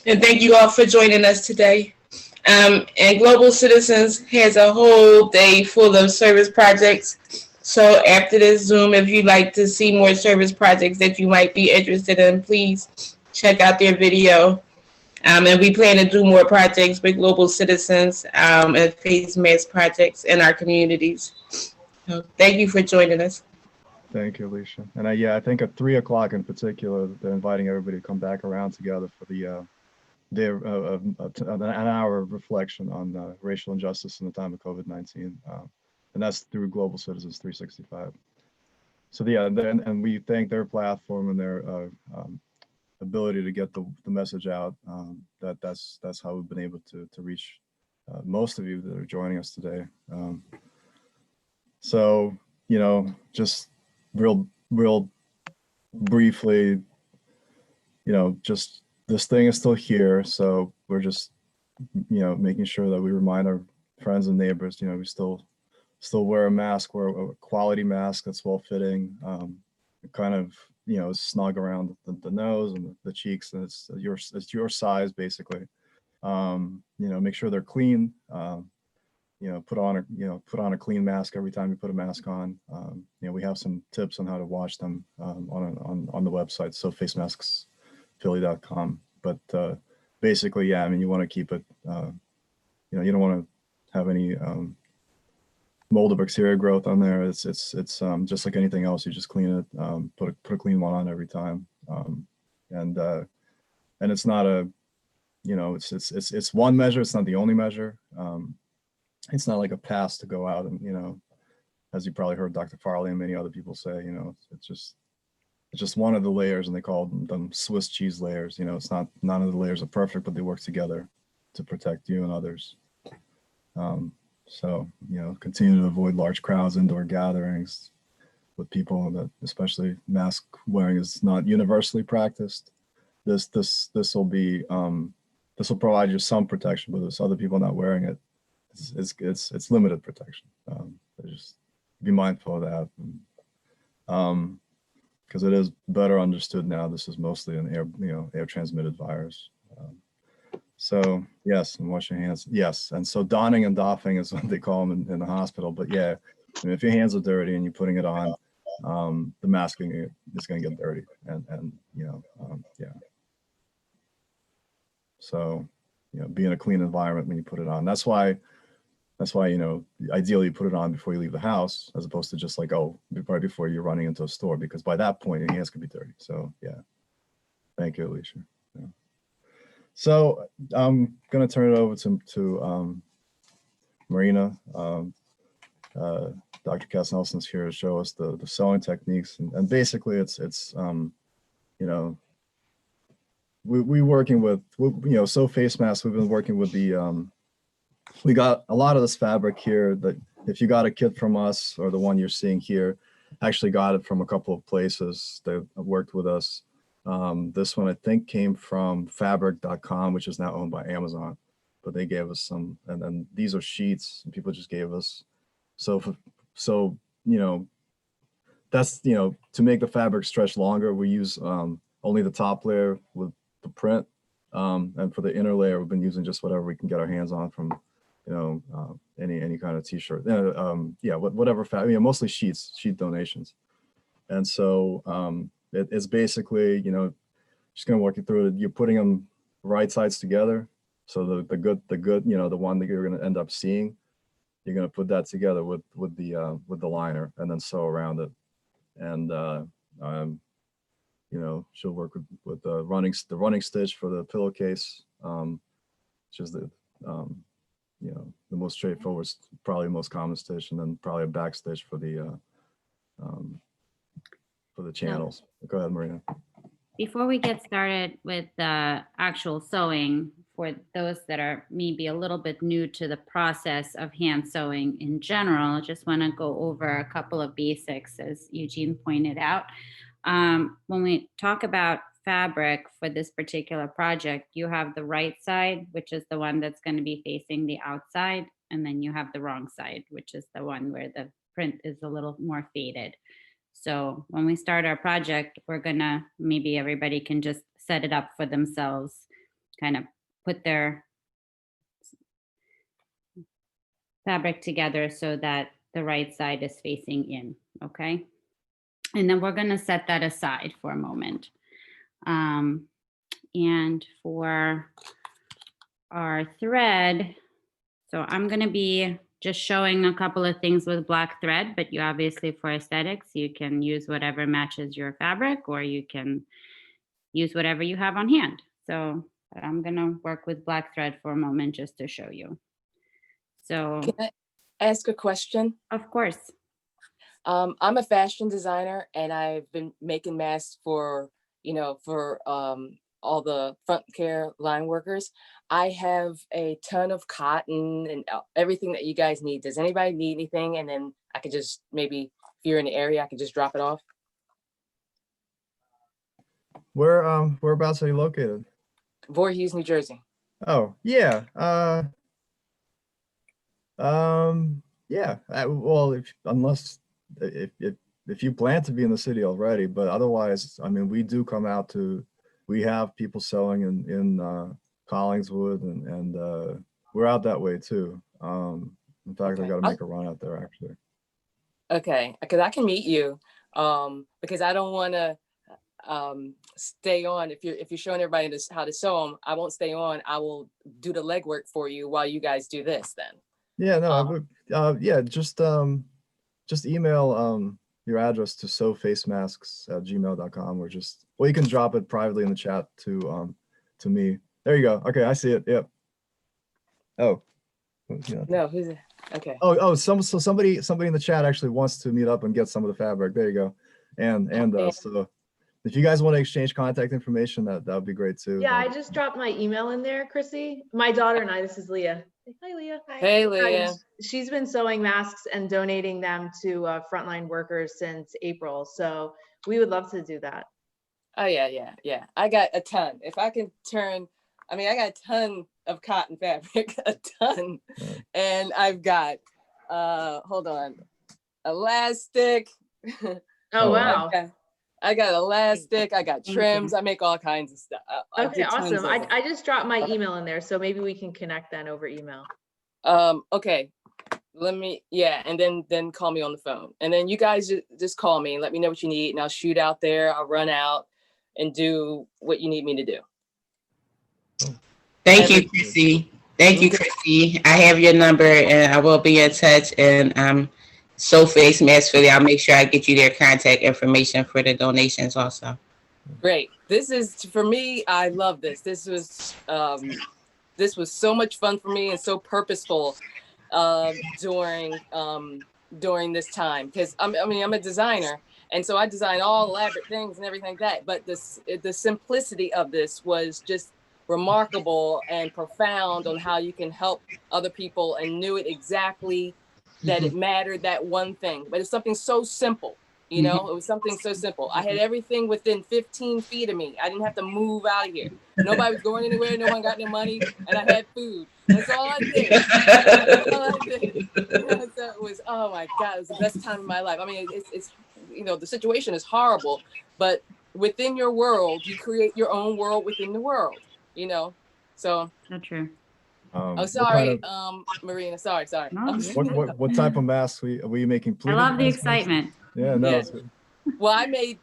And thank you all for joining us today. And Global Citizens has a whole day full of service projects. So after this Zoom, if you'd like to see more service projects that you might be interested in, please check out their video. And we plan to do more projects with Global Citizens and face mask projects in our communities. So thank you for joining us. Thank you, Alicia. And I think at 3 o'clock in particular, they're inviting everybody to come back around together for the day of an hour of reflection on racial injustice in the time of COVID-19. And that's through Global Citizens 365. So yeah, and we thank their platform and their ability to get the message out. That's how we've been able to reach most of you that are joining us today. So, just real briefly, just this thing is still here. So we're just, making sure that we remind our friends and neighbors, we still wear a mask, wear a quality mask that's well fitting, kind of, snug around the nose and the cheeks, and it's your size basically. Make sure they're clean. Put on a clean mask every time you put a mask on. We have some tips on how to wash them on the website, so facemasksphilly.com. But basically, yeah, you want to keep it. You don't want to have any mold or bacteria growth on there. It's just like anything else. You just clean it. Put a clean one on every time. And it's not a, it's one measure. It's not the only measure. It's not like a pass to go out and, as you probably heard Dr. Farley and many other people say, it's just one of the layers, and they call them Swiss cheese layers. It's not, none of the layers are perfect, but they work together to protect you and others. So, continue to avoid large crowds, indoor gatherings with people that, especially mask wearing is not universally practiced. This will be, this will provide you some protection, but there's other people not wearing it. It's limited protection. Just be mindful of that, because it is better understood now. This is mostly an air transmitted virus. So yes, and wash your hands. Yes, and so donning and doffing is what they call them in the hospital. But yeah, if your hands are dirty and you're putting it on, the masking is going to get dirty, and yeah. So be in a clean environment when you put it on. That's why, ideally you put it on before you leave the house, as opposed to just like, right before you're running into a store, because by that point your hands could be dirty. So yeah, thank you, Alicia. Yeah. So I'm gonna turn it over to Marina. Dr. Cass Nelson's here to show us the sewing techniques, and basically it's we working with, sew face masks. We've been working with the we got a lot of this fabric here that if you got a kit from us, or the one you're seeing here, actually got it from a couple of places that worked with us. This one I think came from fabric.com, which is now owned by Amazon, but they gave us some, and then these are sheets and people just gave us. So that's, to make the fabric stretch longer, we use only the top layer with the print. And for the inner layer, we've been using just whatever we can get our hands on from, any kind of t-shirt. Yeah, whatever fabric, mostly sheet donations. And so it's basically, just gonna walk you through it. You're putting them right sides together. So the good, the one that you're gonna end up seeing, you're gonna put that together with the liner, and then sew around it. And she'll work with the running stitch for the pillowcase, which is the most straightforward, probably most common stitch, and then probably a back stitch for the channels. Go ahead, Marina. Before we get started with the actual sewing, for those that are maybe a little bit new to the process of hand sewing in general, I just want to go over a couple of basics, as Eugene pointed out. When we talk about fabric for this particular project, you have the right side, which is the one that's going to be facing the outside, and then you have the wrong side, which is the one where the print is a little more faded. So when we start our project, we're gonna, maybe everybody can just set it up for themselves. kind of put their fabric together so that the right side is facing in, okay? And then we're gonna set that aside for a moment. And for our thread, so I'm gonna be just showing a couple of things with black thread, but you obviously, for aesthetics, you can use whatever matches your fabric, or you can use whatever you have on hand. So but I'm gonna work with black thread for a moment just to show you. So, Can I ask a question? of course. I'm a fashion designer, and I've been making masks for, for all the front care line workers. I have a ton of cotton and everything that you guys need. Does anybody need anything? And then I could just, maybe if you're in the area, I could just drop it off. Whereabouts are you located? Voorhees, New Jersey. Oh, yeah. Yeah. Well, if you plan to be in the city already, but otherwise, I mean, we do come out to. We have people selling in Collingswood, and we're out that way too. In fact, I got to make a run out there actually. Okay, because I can meet you. Because I don't want to stay on. If you're showing everybody how to sew them, I won't stay on. I will do the legwork for you while you guys do this. Then. Yeah, no, yeah, just email your address to sewfacemasks@gmail.com, or you can drop it privately in the chat to me. There you go. Okay, I see it. Yep. Oh. Yeah. No, who's it? Okay. Somebody in the chat actually wants to meet up and get some of the fabric. There you go. And so if you guys want to exchange contact information, that would be great too. Yeah, I just dropped my email in there, Chrissy. My daughter and I, this is Leah. Hi, Leah. Hi. Hey, Leah. She's been sewing masks and donating them to frontline workers since April. So we would love to do that. Oh, yeah. I got a ton. If I can I got a ton of cotton fabric, a ton. And I've got, hold on, elastic. Oh, wow. I got elastic, I got trims, I make all kinds of stuff. Okay, awesome. I just dropped my email in there, so maybe we can connect then over email. Okay, and then call me on the phone. And then you guys just call me and let me know what you need, and I'll shoot out there, I'll run out and do what you need me to do. Thank you, Chrissy. Thank you, Chrissy. I have your number and I will be in touch. And Sew Face Mask Philly, I'll make sure I get you their contact information for the donations also. Great. This is, for me, I love this. This was so much fun for me and so purposeful during this time, because I'm a designer, and so I design all elaborate things and everything like that. But the simplicity of this was just remarkable and profound on how you can help other people, and knew it exactly that it mattered, that one thing. But it's something so simple, it was something so simple. I had everything within 15 feet of me. I didn't have to move out of here. Nobody was going anywhere. No one got no money, and I had food. That's all I did. So it was, oh my God, it was the best time of my life. I mean, it's the situation is horrible, but within your world, you create your own world within the world, so. Not true. Sorry, Marina. Sorry. No, what type of masks were you making? I love the excitement. Yeah, no. Yeah. Well, I made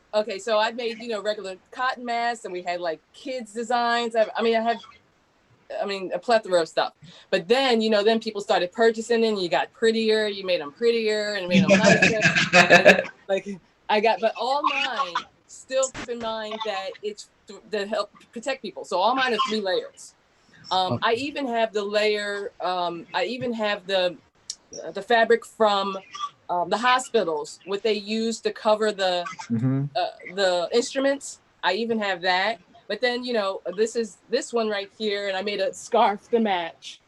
regular cotton masks, and we had like kids designs. I had a plethora of stuff. But then, then people started purchasing, and you got prettier. You made them prettier and made them nicer. But all mine, still keep in mind that it's to help protect people. So all mine are 3 layers. I even have the layer. I even have the fabric from the hospitals, what they use to cover the instruments. I even have that. But then this one right here, and I made a scarf to match.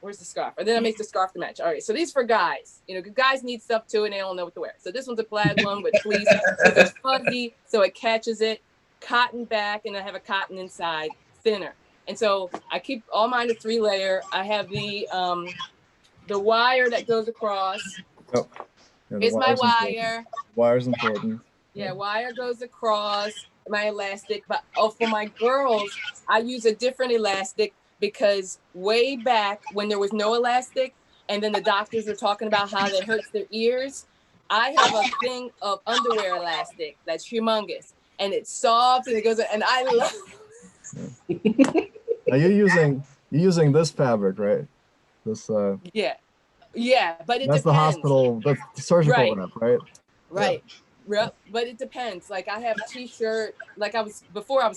Where's the scarf? And then I make the scarf to match. All right, so these for guys. Guys need stuff too, and they don't know what to wear. So this one's a plaid one with fleece. It's fuzzy, so it catches it. Cotton back, and I have a cotton inside, thinner. And so I keep all mine a 3-layer. I have the wire that goes across. Oh, yeah, Here's my wire. Wire's important. Yeah, wire goes across. my elastic, but for my girls, I use a different elastic because way back when there was no elastic, and then the doctors were talking about how that hurts their ears, I have a thing of underwear elastic that's humongous, and it's soft and it goes, and I love. Now you're using this fabric, right? This Yeah, but it that's the depends. hospital, that's the surgical Right. wrap, right? Right. Yep. But it depends. Like I have t-shirt, like I was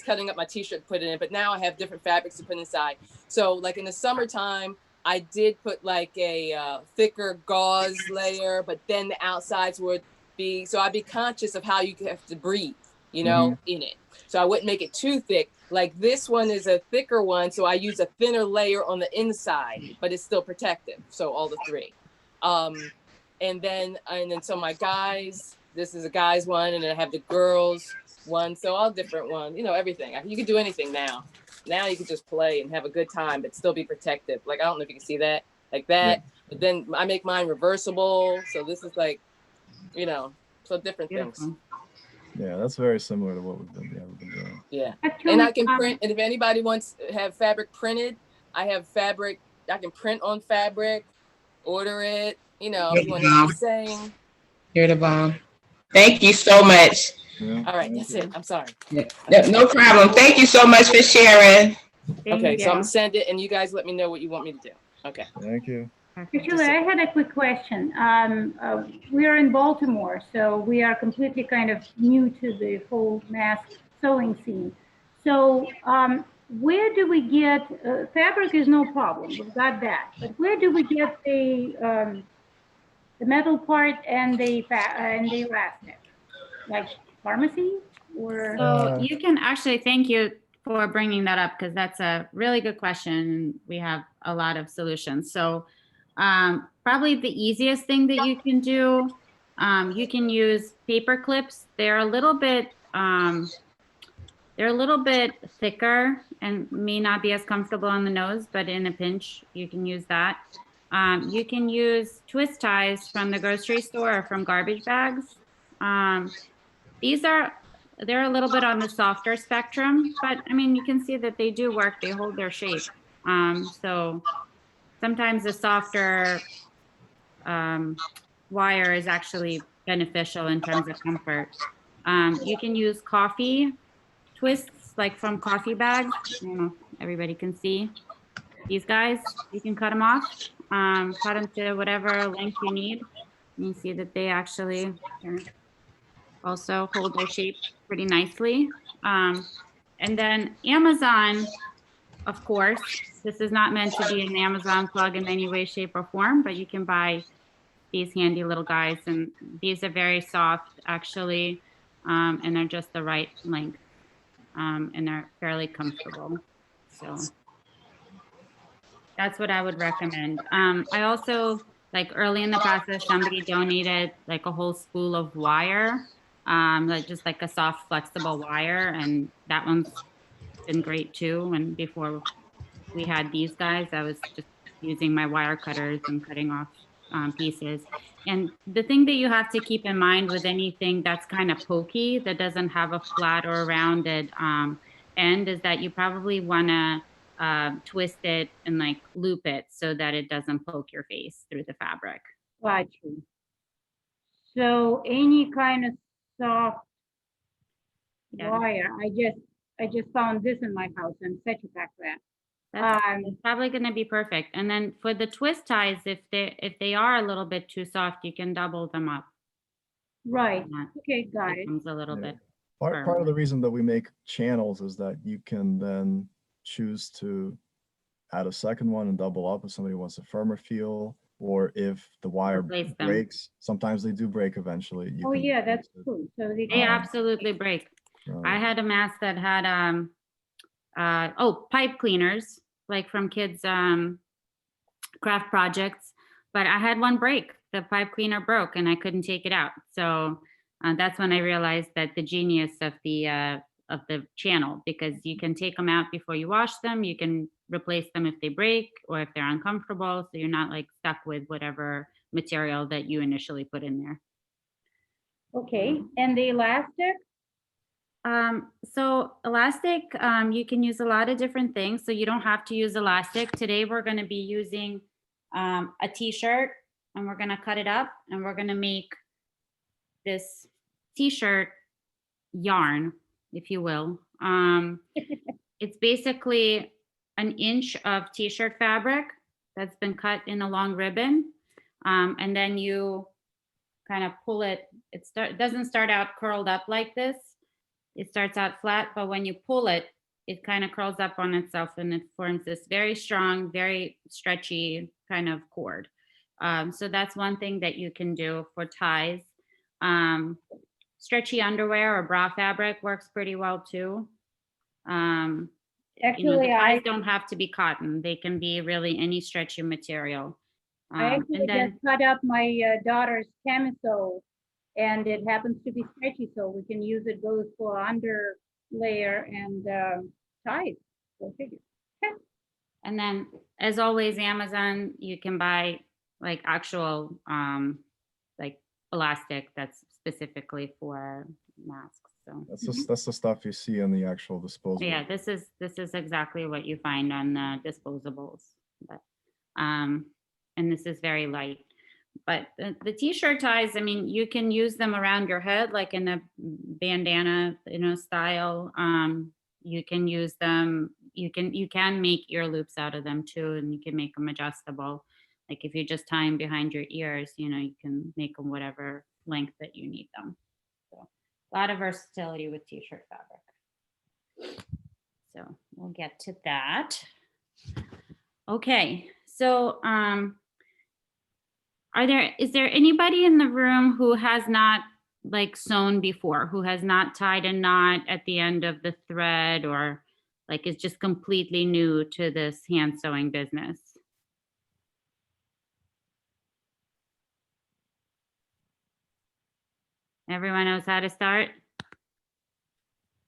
cutting up my t-shirt to put it in, but now I have different fabrics to put inside. So like in the summertime, I did put like a thicker gauze layer, but then the outsides would be, so I'd be conscious of how you have to breathe, you know, in it. So I wouldn't make it too thick. Like this one is a thicker one, so I use a thinner layer on the inside, but it's still protective. So all the three. And then so my guys, this is a guy's one, and then I have the girls one, so all different one, you know, everything. You can do anything now. Now you can just play and have a good time, but still be protective. Like, I don't know if you can see that, like that. Yeah. But then I make mine reversible. So this is like, you know, so different things. Yeah, that's very similar to what we've been doing. Yeah. Actually, and I can print, and if anybody wants to have fabric printed, I have fabric, I can print on fabric, order it. You know, if you want to sing. You're the bomb. Thank you so much. Yeah, all right, that's it. I'm sorry. No problem. Thank you so much for sharing. Okay, so I'm gonna send it, and you guys let me know what you want me to do. Okay. Thank you. Actually, I had a quick question. We are in Baltimore, so we are completely kind of new to the whole mask sewing scene. So where do we get, fabric is no problem, we've got that, but where do we get the metal part and the elastic? Like pharmacy or? So you can actually, thank you for bringing that up, because that's a really good question. We have a lot of solutions. So probably the easiest thing that you can do, you can use paper clips. They're a little bit thicker and may not be as comfortable on the nose, but in a pinch, you can use that. You can use twist ties from the grocery store or from garbage bags. They're a little bit on the softer spectrum, but I mean, you can see that they do work. They hold their shape. So sometimes the softer wire is actually beneficial in terms of comfort. You can use coffee twists, like from coffee bags. I don't know, everybody can see these guys. You can cut them off, cut them to whatever length you need. You see that they actually also hold their shape pretty nicely. And then Amazon, of course, this is not meant to be an Amazon plug in any way, shape, or form, but you can buy these handy little guys, and these are very soft actually, and they're just the right length, and they're fairly comfortable. So that's what I would recommend. I also, like early in the process, somebody donated like a whole spool of wire, like just like a soft flexible wire, and that one's been great too. And before we had these guys, I was just using my wire cutters and cutting off pieces. And the thing that you have to keep in mind with anything that's kind of pokey, that doesn't have a flat or rounded end, is that you probably want to twist it and like loop it so that it doesn't poke your face through the fabric. Got you. So any kind of soft wire, I just found this in my house. I'm such a pack rat. It's probably going to be perfect. And then for the twist ties, if they are a little bit too soft, you can double them up. Right. Okay, got it. Becomes a little bit. Part of the reason that we make channels is that you can then choose to add a second one and double up if somebody wants a firmer feel, or if the wire breaks. Sometimes they do break eventually. Oh yeah, that's true. So they absolutely break. I had a mask that had pipe cleaners, like from kids' craft projects, but I had one break. The pipe cleaner broke and I couldn't take it out. So that's when I realized that the genius of the channel, because you can take them out before you wash them. You can replace them if they break or if they're uncomfortable. So you're not like stuck with whatever material that you initially put in there. Okay, and the elastic? So elastic, you can use a lot of different things. So you don't have to use elastic. Today, we're going to be using a t-shirt, and we're going to cut it up, and we're going to make this t-shirt yarn, if you will. It's basically an inch of t-shirt fabric that's been cut in a long ribbon. And then you kind of pull it. It doesn't start out curled up like this. It starts out flat, but when you pull it, it kind of curls up on itself and it forms this very strong, very stretchy kind of cord. So that's one thing that you can do for ties. Stretchy underwear or bra fabric works pretty well too. Actually, the ties don't have to be cotton. They can be really any stretchy material. I actually just cut up my daughter's camisole, and it happens to be stretchy, so we can use it both for under layer and ties. Go figure. And then, as always, Amazon, you can buy like actual like elastic that's specifically for masks. So That's the stuff you see in the actual disposable. yeah, this is exactly what you find on the disposables. But and this is very light. But the t-shirt ties, I mean, you can use them around your head, like in a bandana, style. You can use them. You can make ear loops out of them too, and you can make them adjustable. Like if you just tie them behind your ears, you can make them whatever length that you need them. So a lot of versatility with t-shirt fabric. So we'll get to that. Okay, so is there anybody in the room who has not like sewn before, who has not tied a knot at the end of the thread, or like is just completely new to this hand sewing business? Everyone knows how to start?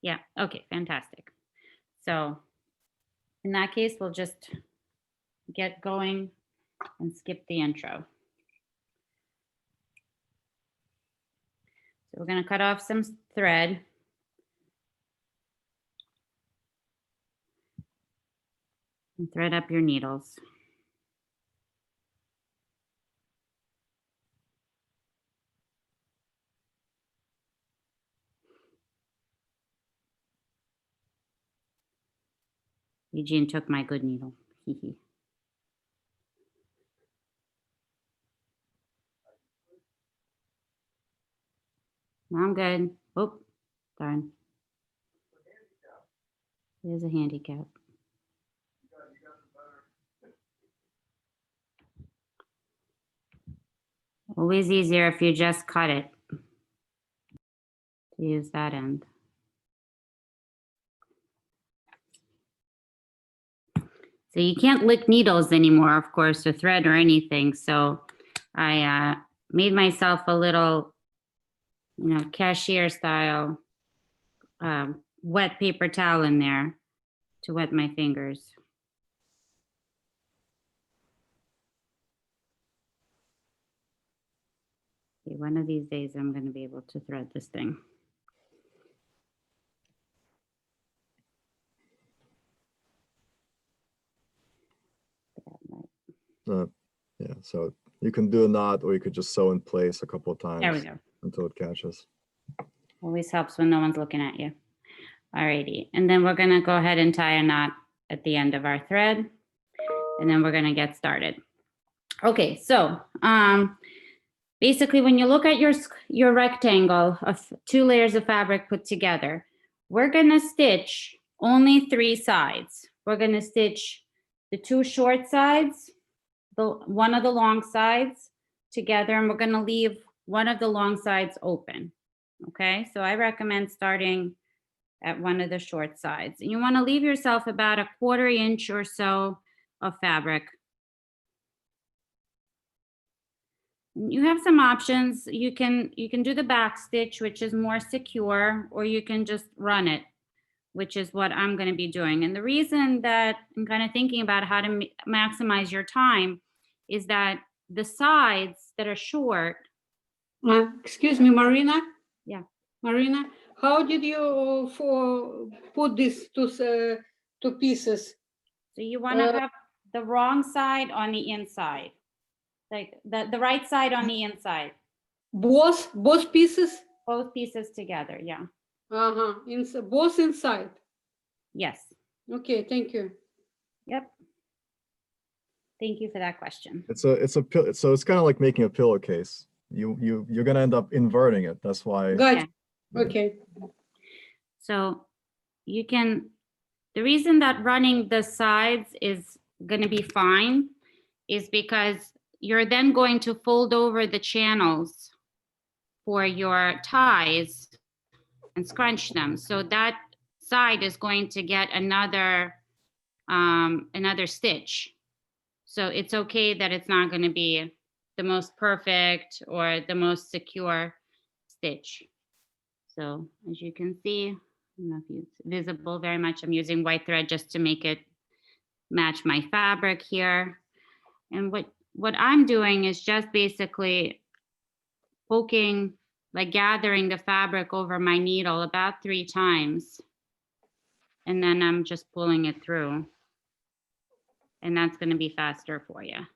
Yeah, okay, fantastic. So in that case, we'll just get going and skip the intro. So we're going to cut off some thread. And thread up your needles. Eugene took my good needle. I'm good. Oh, darn. There's a handicap. Always easier if you just cut it. To use that end. So you can't lick needles anymore, of course, or thread or anything. So I made myself a little, cashier style wet paper towel in there to wet my fingers. Okay, one of these days I'm going to be able to thread this thing. Yeah, so you can do a knot, or you could just sew in place a couple of times. There we go. Until it catches. Always helps when no one's looking at you. Alrighty, and then we're gonna go ahead and tie a knot at the end of our thread, and then we're gonna get started. Okay, so basically when you look at your rectangle of 2 layers of fabric put together, we're gonna stitch only 3 sides. We're gonna stitch the 2 short sides, one of the long sides together, and we're gonna leave one of the long sides open. Okay, so I recommend starting at one of the short sides. And you wanna leave yourself about 1/4 inch or so of fabric. You have some options. You can do the back stitch, which is more secure, or you can just run it, which is what I'm going to be doing. And the reason that I'm kind of thinking about how to maximize your time is that the sides that are short. Excuse me, Marina? Yeah. Marina, how did you put these two pieces? So you want to have the wrong side on the inside, like the right side on the inside. Both pieces? Both pieces together, yeah. Both inside. Yes. Okay, thank you. Yep. Thank you for that question. So it's kind of like making a pillowcase. You're gonna end up inverting it. That's why. Gotcha. Okay. So you can, the reason that running the sides is going to be fine is because you're then going to fold over the channels for your ties and scrunch them. So that side is going to get another stitch. So it's okay that it's not going to be the most perfect or the most secure stitch. So as you can see, I don't know if it's visible very much. I'm using white thread just to make it match my fabric here. And what I'm doing is just basically poking, like gathering the fabric over my needle about 3 times. And then I'm just pulling it through. And that's going to be faster for you.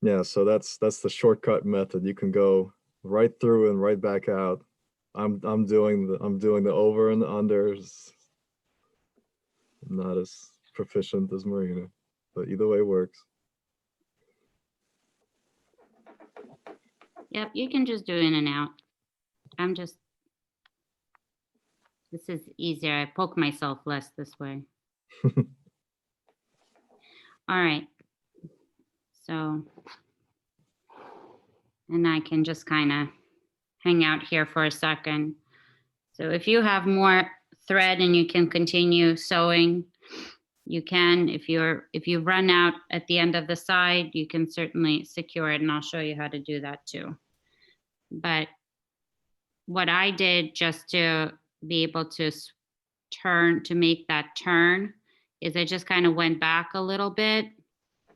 Yeah, so that's the shortcut method. You can go right through and right back out. I'm doing the over and the unders. I'm not as proficient as Marina, but either way works. Yep, you can just do in and out. This is easier. I poke myself less this way. All right. So, and I can just kind of hang out here for a second. So if you have more thread and you can continue sewing, you can. If you run out at the end of the side, you can certainly secure it, and I'll show you how to do that too. But what I did just to be able to make that turn is I just kind of went back a little bit,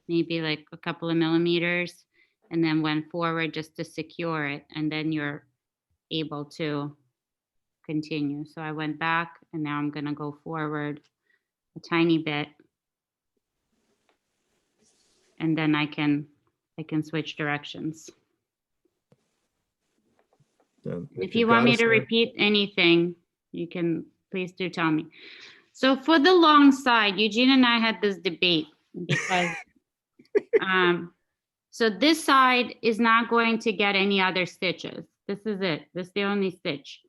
maybe like a couple of millimeters, and then went forward just to secure it, and then you're able to continue. So I went back, and now I'm going to go forward a tiny bit, and then I can switch directions. Yeah, If you want me to repeat anything, you can, please do tell me. So for the long side, Eugene and I had this debate because so this side is not going to get any other stitches. This is it. This is the only stitch.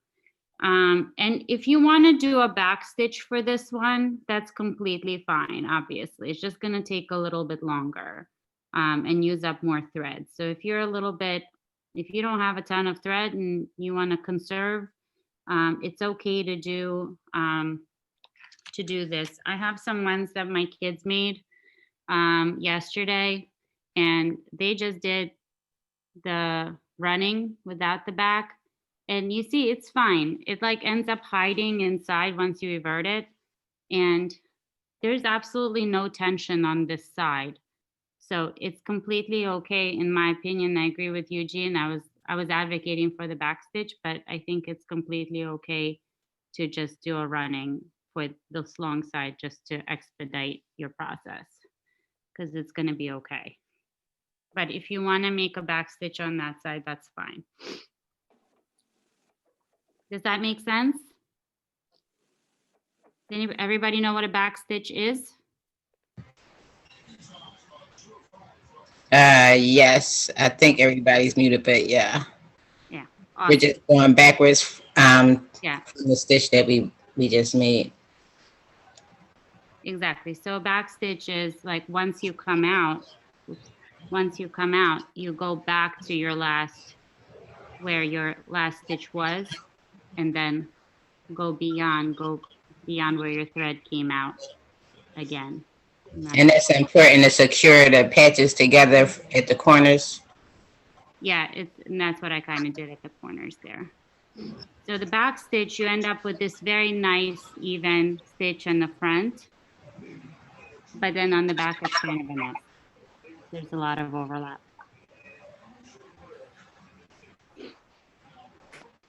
And if you want to do a back stitch for this one, that's completely fine, obviously. It's just going to take a little bit longer and use up more thread. So if you're if you don't have a ton of thread and you want to conserve, it's okay to do this. I have some ones that my kids made yesterday, and they just did the running without the back. And you see, it's fine. It like ends up hiding inside once you invert it. And there's absolutely no tension on this side. So it's completely okay, in my opinion. I agree with Eugene. I was advocating for the back stitch, but I think it's completely okay to just do a running for this long side just to expedite your process, because it's going to be okay. But if you want to make a back stitch on that side, that's fine. Does that make sense? Does everybody know what a back stitch is? Yes, I think everybody's muted, but yeah. Yeah. We're Awesome. just going backwards Yeah, from the stitch that we just made. exactly. So a back stitch is like once you come out, you go back to your where your last stitch was, and then go beyond where your thread came out again. And that's important to secure the patches together at the corners. Yeah, and that's what I kind of did at the corners there. So the back stitch, you end up with this very nice even stitch on the front, but then on the back it's kind of a mess. There's a lot of overlap.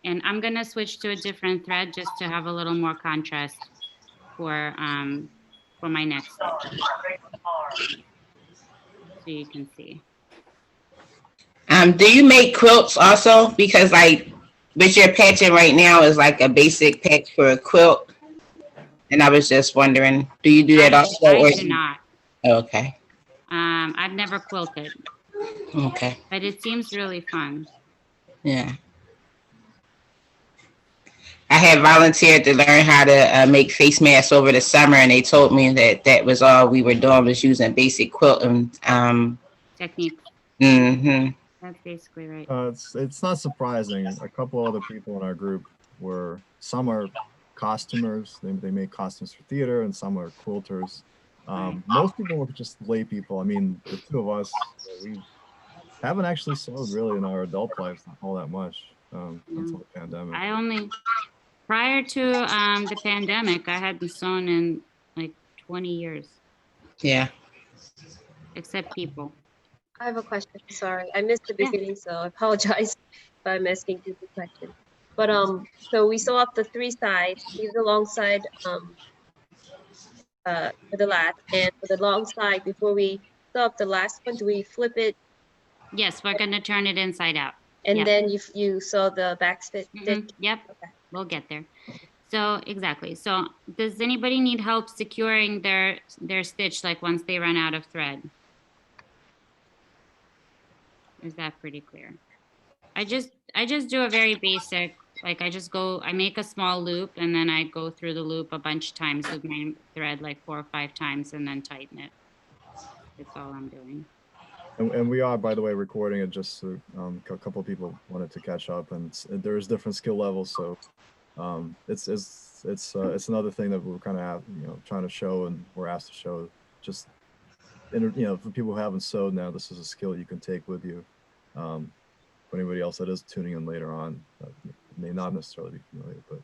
And I'm gonna switch to a different thread just to have a little more contrast for my next stitch. So you can see. Do you make quilts also? Because like what you're patching right now is like a basic patch for a quilt. And I was just wondering, do you do that also? I do not. Okay. I've never quilted, Okay. but it seems really fun. Yeah. I had volunteered to learn how to make face masks over the summer, and they told me that that was all we were doing was using basic quilting. Techniques. Mm-hmm. That's basically right. It's not surprising. A couple other people in our group some are costumers. They make costumes for theater, and some are quilters. Most people are just lay people. I mean, the two of us, we haven't actually sewed really in our adult lives all that much until the pandemic. I only, prior to the pandemic, I hadn't sewn in like 20 years. Yeah. Except people. I have a question. Sorry, I missed the beginning, so I apologize if I'm asking too many questions. But so we sew up the 3 sides, leave the long side for the last, and for the long side, before we sew up the last one, do we flip it? Yes, we're gonna turn it inside out. And Yep. then you sew the back stitch? Yep, Okay. we'll get there. So exactly. So does anybody need help securing their stitch like once they run out of thread? Is that pretty clear? I just do a very basic, like I make a small loop and then I go through the loop a bunch of times with my thread, like 4 or 5 times, and then tighten it. That's all I'm doing. And we are, by the way, recording it just so a couple of people wanted to catch up, and there's different skill levels. So it's another thing that we're kind of trying to show, and we're asked to show. Just for people who haven't sewed now, this is a skill you can take with you. For anybody else that is tuning in later on, may not necessarily be familiar, but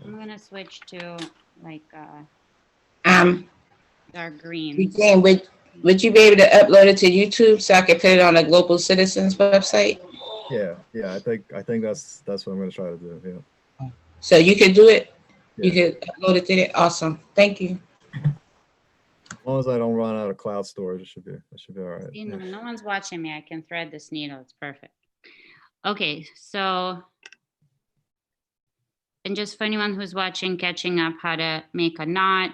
I'm gonna switch to like dark green. Again, would you be able to upload it to YouTube so I could put it on the Global Citizens website? yeah, I think that's what I'm going to try to do. Yeah. So you could do it. Yeah. You could upload it to it. Awesome. Thank you. As long as I don't run out of cloud storage, it should be all right. See, no one's watching me. I can thread this needle. It's perfect. Okay, so, and just for anyone who's watching, catching up how to make a knot,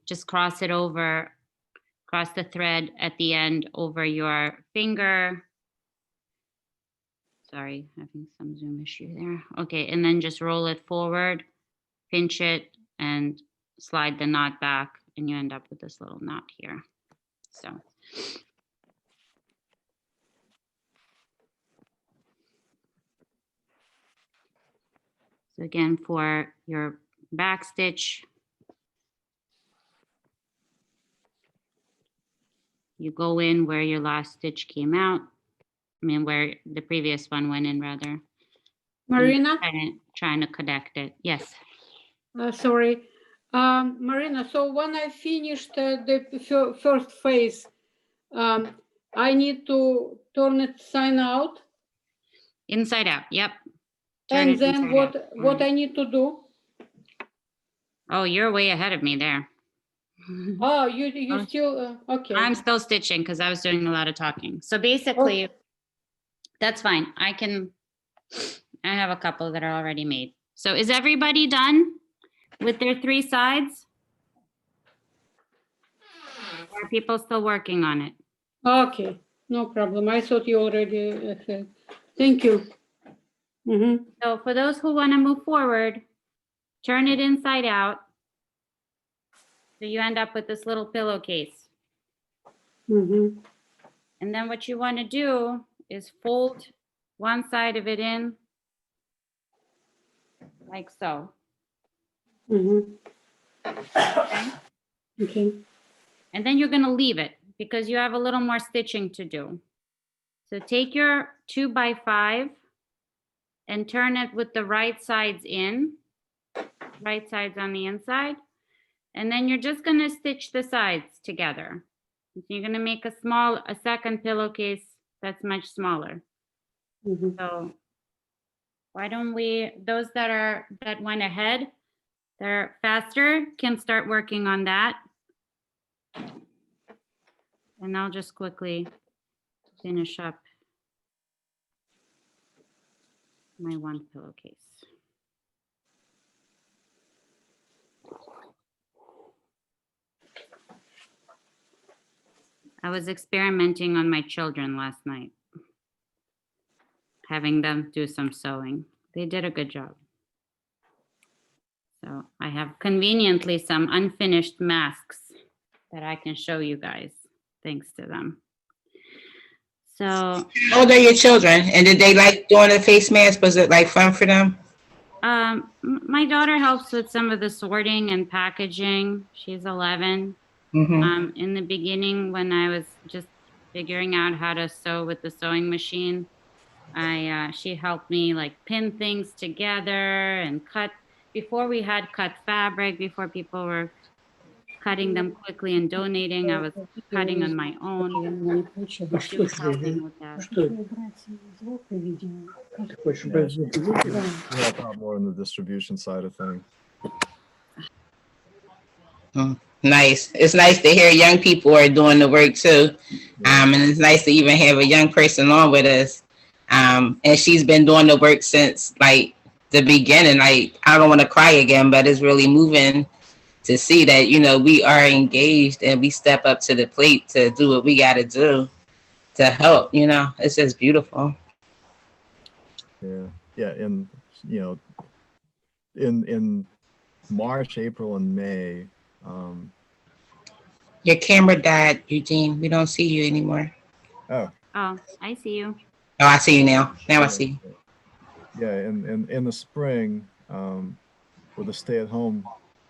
just cross it over, cross the thread at the end over your finger. Sorry, having some Zoom issue there. Okay, and then just roll it forward, pinch it, and slide the knot back, and you end up with this little knot here. So. So again, for your back stitch, you go in where your last stitch came out. I mean, where the previous one went in, rather. Marina? Trying to connect it. Yes. Sorry. Marina, so when I finished the first phase, I need to turn it sign out. Inside out. Yep. Turn And then what I need to do? Oh, you're way ahead of me there. Oh, you still, okay. I'm still stitching because I was doing a lot of talking. So basically, that's fine. I have a couple that are already made. So is everybody done with their 3 sides? Or are people still working on it? Okay, no problem. I thought you already said. Thank you. Mm-hmm. So for those who want to move forward, turn it inside out. So you end up with this little pillowcase. Mm-hmm. And then what you want to do is fold one side of it in like so. Mm-hmm. Okay? Okay. And then you're going to leave it because you have a little more stitching to do. So take your 2x5 and turn it with the right sides in, right sides on the inside. And then you're just going to stitch the sides together. So you're going to make a second pillowcase that's much smaller. Mm-hmm. So why don't we, those that went ahead, they're faster, can start working on that. And I'll just quickly finish up my one pillowcase. I was experimenting on my children last night, having them do some sewing. They did a good job. So I have conveniently some unfinished masks that I can show you guys, thanks to them. So, How old are your children? And did they like doing the face mask? Was it like fun for them? my daughter helps with some of the sorting and packaging. She's 11. Mm-hmm. In the beginning, when I was just figuring out how to sew with the sewing machine, she helped me like pin things together and cut. Before we had cut fabric, before people were cutting them quickly and donating, I was cutting on my own. She was helping with that. We help out more on the distribution side of things. Nice. It's nice to hear young people are doing the work too. And it's nice to even have a young person on with us. And she's been doing the work since like the beginning. Like, I don't want to cry again, but it's really moving to see that, you know, we are engaged and we step up to the plate to do what we got to do to help, you know. It's just beautiful. Yeah. And, you know, in March, April, and May, Your camera died, Eugene. We don't see you anymore. oh, I see you. Oh, I see you now. Now I see. yeah, in the spring, with the stay-at-home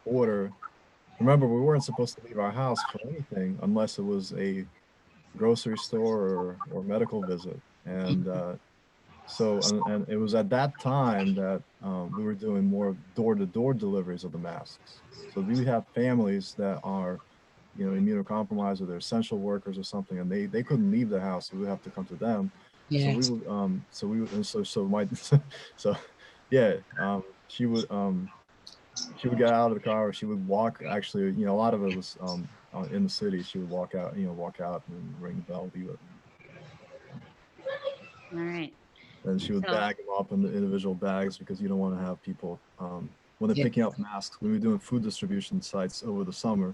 order, remember, we weren't supposed to leave our house for anything unless it was a grocery store or medical visit. And so it was at that time that we were doing more door-to-door deliveries of the masks. So we have families that are, you know, immunocompromised, or they're essential workers or something, and they couldn't leave the house, so we have to come to them. Yeah. So we would, she would get out of the car, or she would walk. Actually, you know, a lot of it was in the city. She would walk out and ring the bell, be with them. All right. And she would bag them up in the individual bags, because you don't want to have people when they're picking up masks. When we were doing food distribution sites over the summer,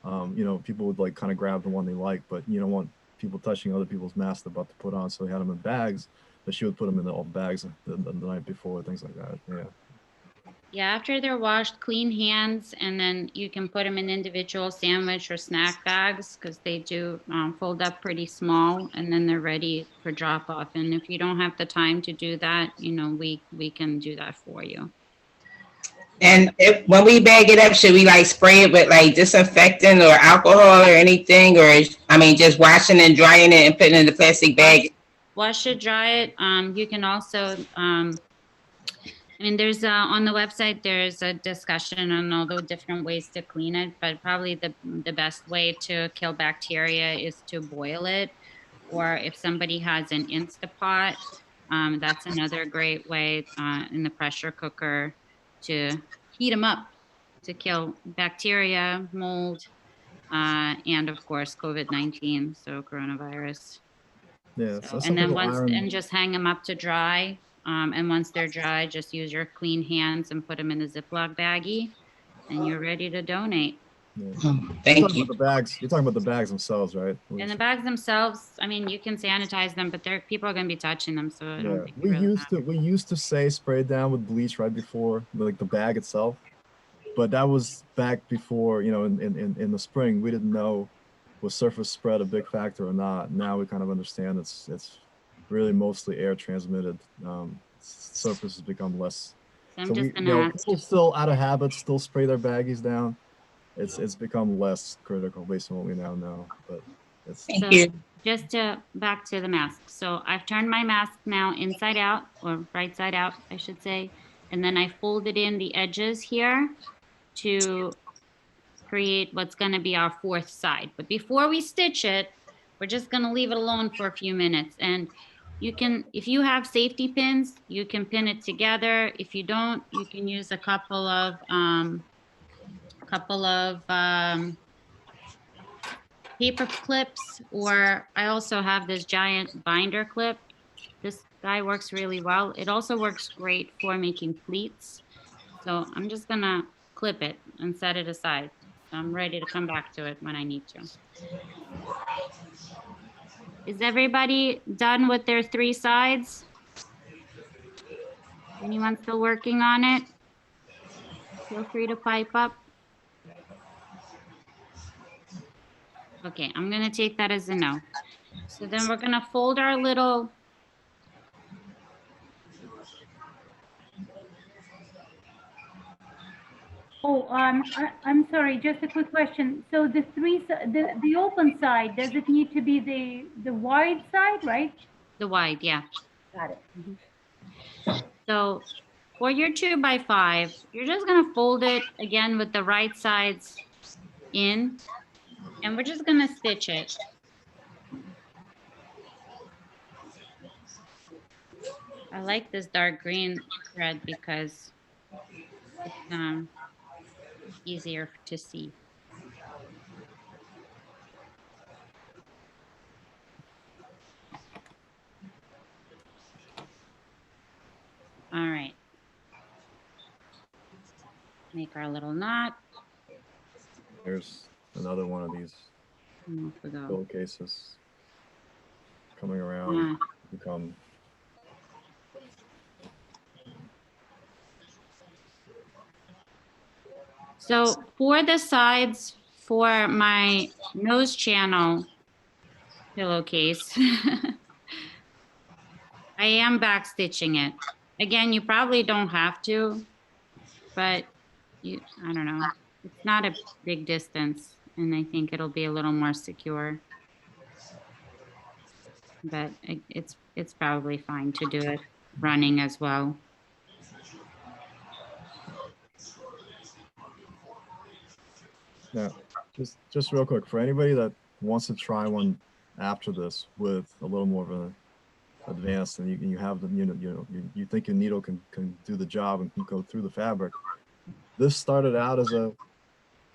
you know, people would like kind of grab the one they like, but you don't want people touching other people's masks they're about to put on. So they had them in bags, but she would put them in the bags the night before, things like that. Yeah. Yeah, after they're washed, clean hands, and then you can put them in individual sandwich or snack bags, because they do fold up pretty small, and then they're ready for drop off. And if you don't have the time to do that, you know, we can do that for you. And when we bag it up, should we like spray it with like disinfectant or alcohol or anything? Or, I mean, just washing and drying it and putting it in the plastic bag? Wash it, dry it. You can also, I mean, there's on the website, there's a discussion on all the different ways to clean it, but probably the best way to kill bacteria is to boil it. Or if somebody has an Instapot, that's another great way in the pressure cooker to heat them up to kill bacteria, mold, and of course, COVID-19, so coronavirus. Yeah. So, and then just hang them up to dry. And once they're dry, just use your clean hands and put them in a Ziploc baggie, and you're ready to donate. Yeah. Thank you. You're talking about the bags themselves, right? And the bags themselves, I mean, you can sanitize them, but people are going to be touching them, so I don't think we used to say spray it down with bleach right before, like the bag itself, but that was back before, you know, in the spring. We didn't know was surface spread a big factor or not. Now we kind of understand it's really mostly air transmitted. Surface has become less. So So people still out of habit still spray their baggies down. It's become less critical based on what we now know. But Thank you. Just back to the mask. So I've turned my mask now inside out, or right side out, I should say, and then I folded in the edges here to create what's going to be our fourth side. But before we stitch it, we're just going to leave it alone for a few minutes. And You can, if you have safety pins, you can pin it together. If you don't, you can use a couple of paper clips, or I also have this giant binder clip. This guy works really well. It also works great for making pleats. So I'm just gonna clip it and set it aside. I'm ready to come back to it when I need to. Is everybody done with their 3 sides? Anyone still working on it? Feel free to pipe up. Okay, I'm gonna take that as a no. So then we're gonna fold our little, Oh, I'm sorry, just a quick question. So the the open side, does it need to be the wide side, right? the wide, yeah. Got it. So for your 2x5, you're just gonna fold it again with the right sides in, and we're just gonna stitch it. I like this dark green thread because it's easier to see. All right. Make our little knot. There's another one of these And off we go. pillowcases coming around. Become So for the sides for my nose channel pillowcase, I am back stitching it. Again, you probably don't have to, but I don't know. It's not a big distance, and I think it'll be a little more secure. But it's probably fine to do it running as well. Now, just real quick, for anybody that wants to try one after this with a little more of an advanced, and you have the you think your needle can do the job and can go through the fabric. This started out as a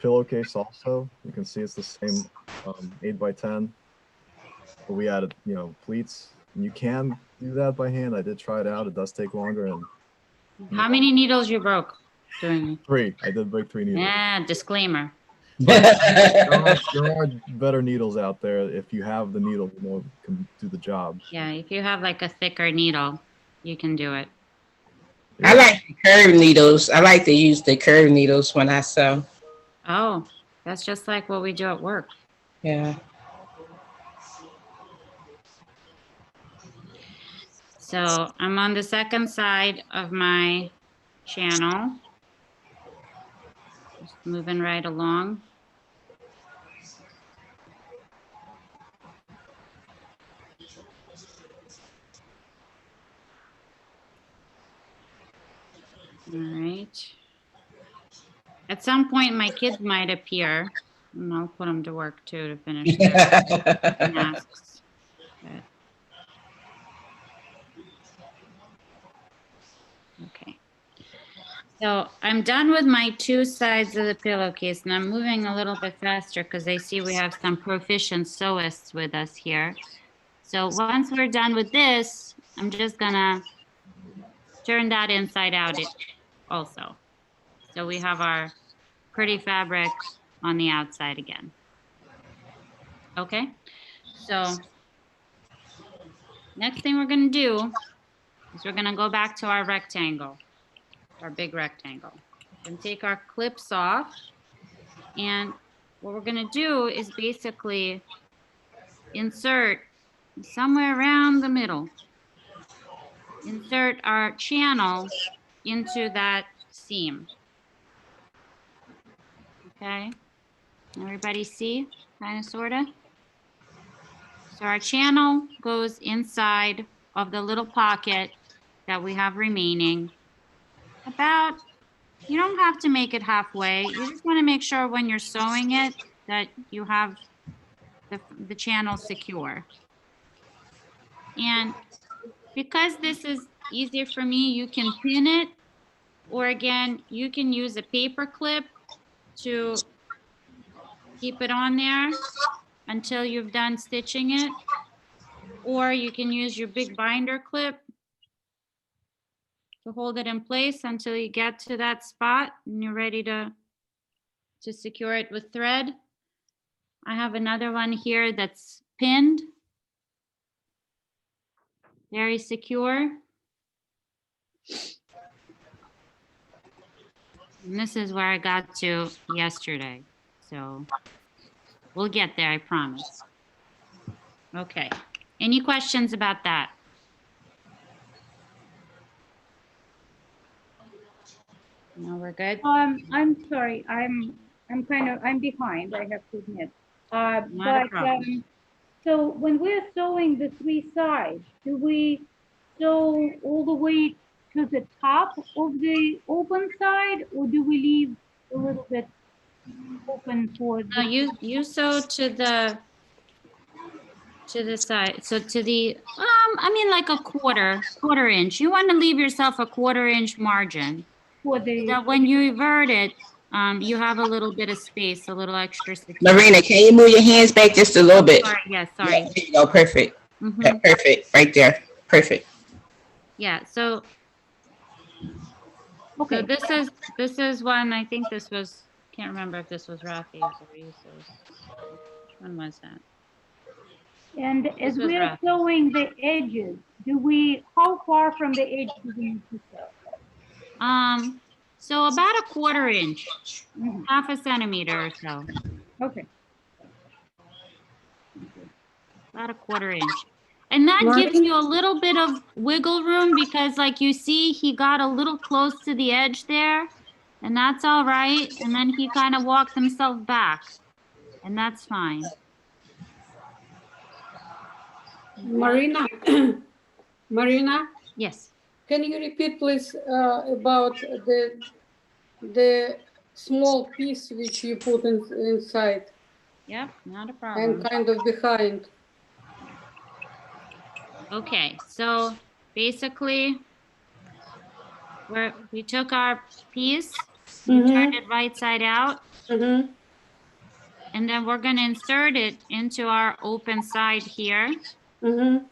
pillowcase also. You can see it's the same 8x10, but we added pleats. And you can do that by hand. I did try it out. It does take longer. And how many needles you broke doing it? 3. I did break 3 needles. Yeah, disclaimer. There are better needles out there if you have the needle, can do the job. Yeah, if you have like a thicker needle, you can do it. I like the curved needles. I like to use the curved needles when I sew. Oh, that's just like what we do at work. Yeah. So I'm on the second side of my channel. Just moving right along. All right. At some point, my kids might appear, and I'll put them to work too to finish their masks. But, okay. So I'm done with my 2 sides of the pillowcase, and I'm moving a little bit faster because I see we have some proficient sewists with us here. So once we're done with this, I'm just gonna turn that inside out also. So we have our pretty fabric on the outside again. Okay, so next thing we're gonna do is we're gonna go back to our rectangle, our big rectangle, and take our clips off. And what we're gonna do is basically insert somewhere around the middle, insert our channel into that seam. Okay, everybody see, kind of, sort of? So our channel goes inside of the little pocket that we have remaining. About, you don't have to make it halfway. You just want to make sure when you're sewing it that you have the channel secure. And because this is easier for me, you can pin it, or again, you can use a paper clip to keep it on there until you've done stitching it. Or you can use your big binder clip to hold it in place until you get to that spot and you're ready to secure it with thread. I have another one here that's pinned. Very secure. And this is where I got to yesterday. So we'll get there, I promise. Okay. Any questions about that? No, we're good. I'm sorry, I'm behind, I have to admit. Not a problem. So when we're sewing the three sides, do we sew all the way to the top of the open side, or do we leave a little bit open for No, the? you sew to the side. So to the I mean like a quarter inch. You want to leave yourself a 1/4 inch margin. For So the, that when you invert it, you have a little bit of space, a little extra security. Marina, can you move your hands back just a little bit? Sorry, yeah, Yeah, sorry. there you go. Perfect. Mhm. Perfect. Right there. Perfect. Yeah, so okay, this is one, I think this was, can't remember if this was Rafi's or Isa's. Which one was that? and as This was we are Rafi's. sewing the edges, how far from the edge do we need to sew? So about a 1/4 inch, Mhm. 1/2 centimeter or so, Okay. about a 1/4 inch. And that Mark? gives you a little bit of wiggle room because like you see, he got a little close to the edge there, and that's all right. And then he kind of walked himself back, and that's fine. Marina, Marina, Yes. can you repeat please about the small piece which you put inside Yep, not a problem. and kind of behind? Okay, so basically, we took our piece, we turned it right side out, Mm-hmm. and then we're gonna insert it into our open side here, Mm-hmm.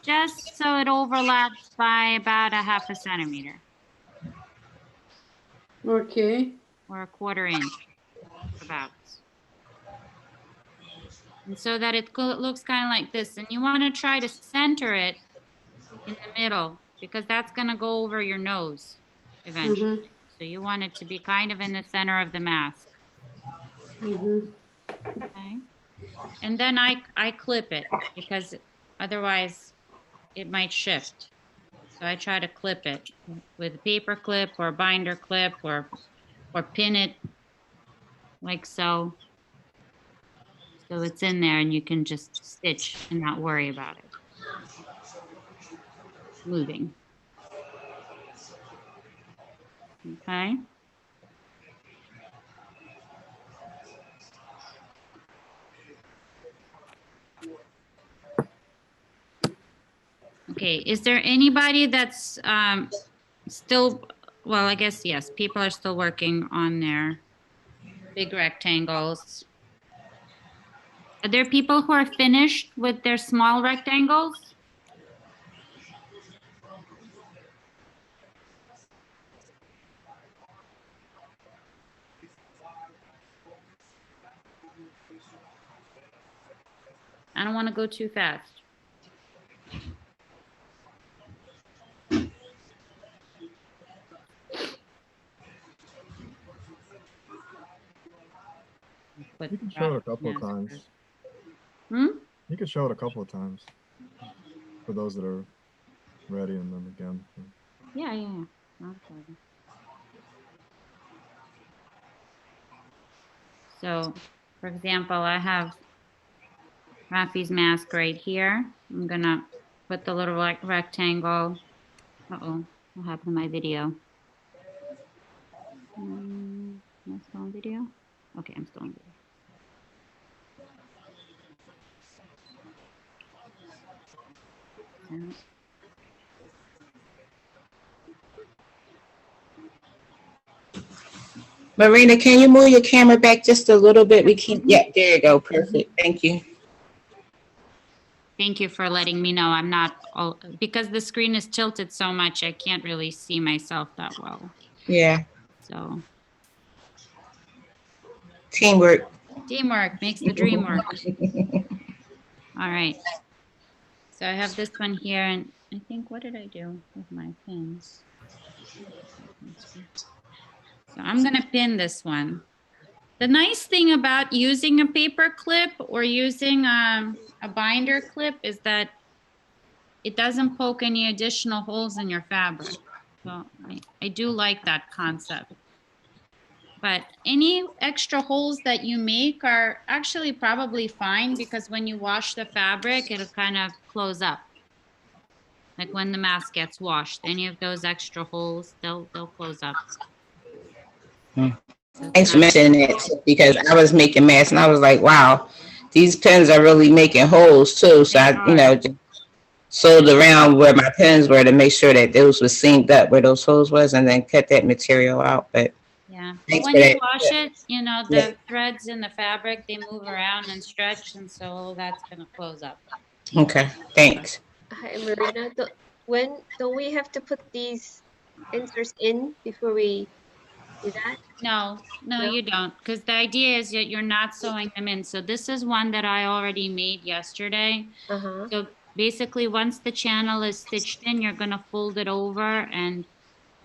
just so it overlaps by about a 1/2 centimeter Okay. or a 1/4 inch, about. And so that it looks kind of like this, and you wanna try to center it in the middle, because that's gonna go over your nose eventually. Mm-hmm. So you want it to be kind of in the center of the mask. Mm-hmm. Okay. And then I clip it because otherwise it might shift. So I try to clip it with a paper clip or a binder clip or pin it like so. So it's in there and you can just stitch and not worry about it moving. Okay. Okay, is there anybody that's still, well, I guess, yes, people are still working on their big rectangles. Are there people who are finished with their small rectangles? I don't want to go too fast. You can show it a couple of times. Hmm? You can show it a couple of times for those that are ready, and then again. Yeah, yeah, yeah. Not a problem. So, for example, I have Rafi's mask right here. I'm gonna put the little rectangle. Uh-oh, what happened to my video? Am I still on video? Okay, I'm still on video. So, Marina, can you move your camera back just a little bit? We can't. Yeah, there you go. Perfect. Thank you. Thank you for letting me know. I'm not, because the screen is tilted so much, I can't really see myself that well. Yeah. So Teamwork. teamwork makes the dream work. All right. So I have this one here, and I think, what did I do with my pins? So I'm gonna pin this one. The nice thing about using a paper clip or using a binder clip is that it doesn't poke any additional holes in your fabric. So I do like that concept. But any extra holes that you make are actually probably fine, because when you wash the fabric, it'll kind of close up. Like when the mask gets washed, any of those extra holes, they'll close up. Thanks for mentioning that, because I was making masks and I was like, wow, these pins are really making holes too. So I, just sewed around where my pins were to make sure that those were seamed up where those holes was, and then cut that material out. But yeah, thanks when for you that. wash it, the threads in the fabric, they move around and stretch, and so that's gonna close up. Okay, thanks. Hi, Marina. When don't we have to put these inserts in before we do that? No, No? you don't, because the idea is that you're not sewing them in. So this is one that I already made yesterday. Uh-huh. So basically, once the channel is stitched in, you're gonna fold it over and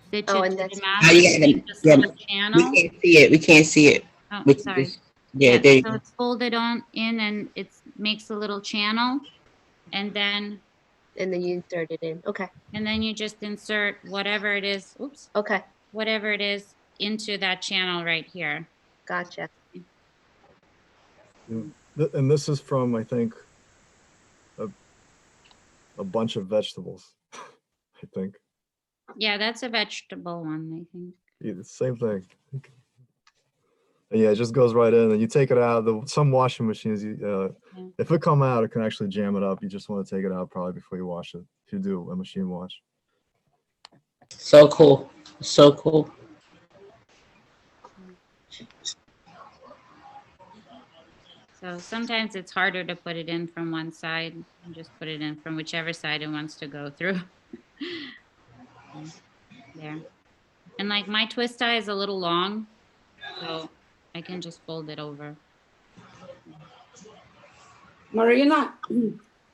stitch Oh, it and to that's the Oh, mask you and gotta, make this yeah, little we channel. can't see it. We can't see it. Oh, We can sorry. just, yeah, there you So go. it's folded on in, and it makes a little channel, and then you insert it in. Okay. you just insert whatever it is. Oops. Okay. Whatever it is into that channel right here. Gotcha. And this is from, I think, a bunch of vegetables, I think. Yeah, that's a vegetable one, I think. Yeah, the same thing. And yeah, it just goes right in, and you take it out. Some washing machines, if it come out, it can actually jam it up. You just want to take it out probably before you wash it, if you do a machine wash. So cool. So cool. So sometimes it's harder to put it in from one side. You just put it in from whichever side it wants to go through. There. And like my twist tie is a little long, so I can just fold it over. Marina,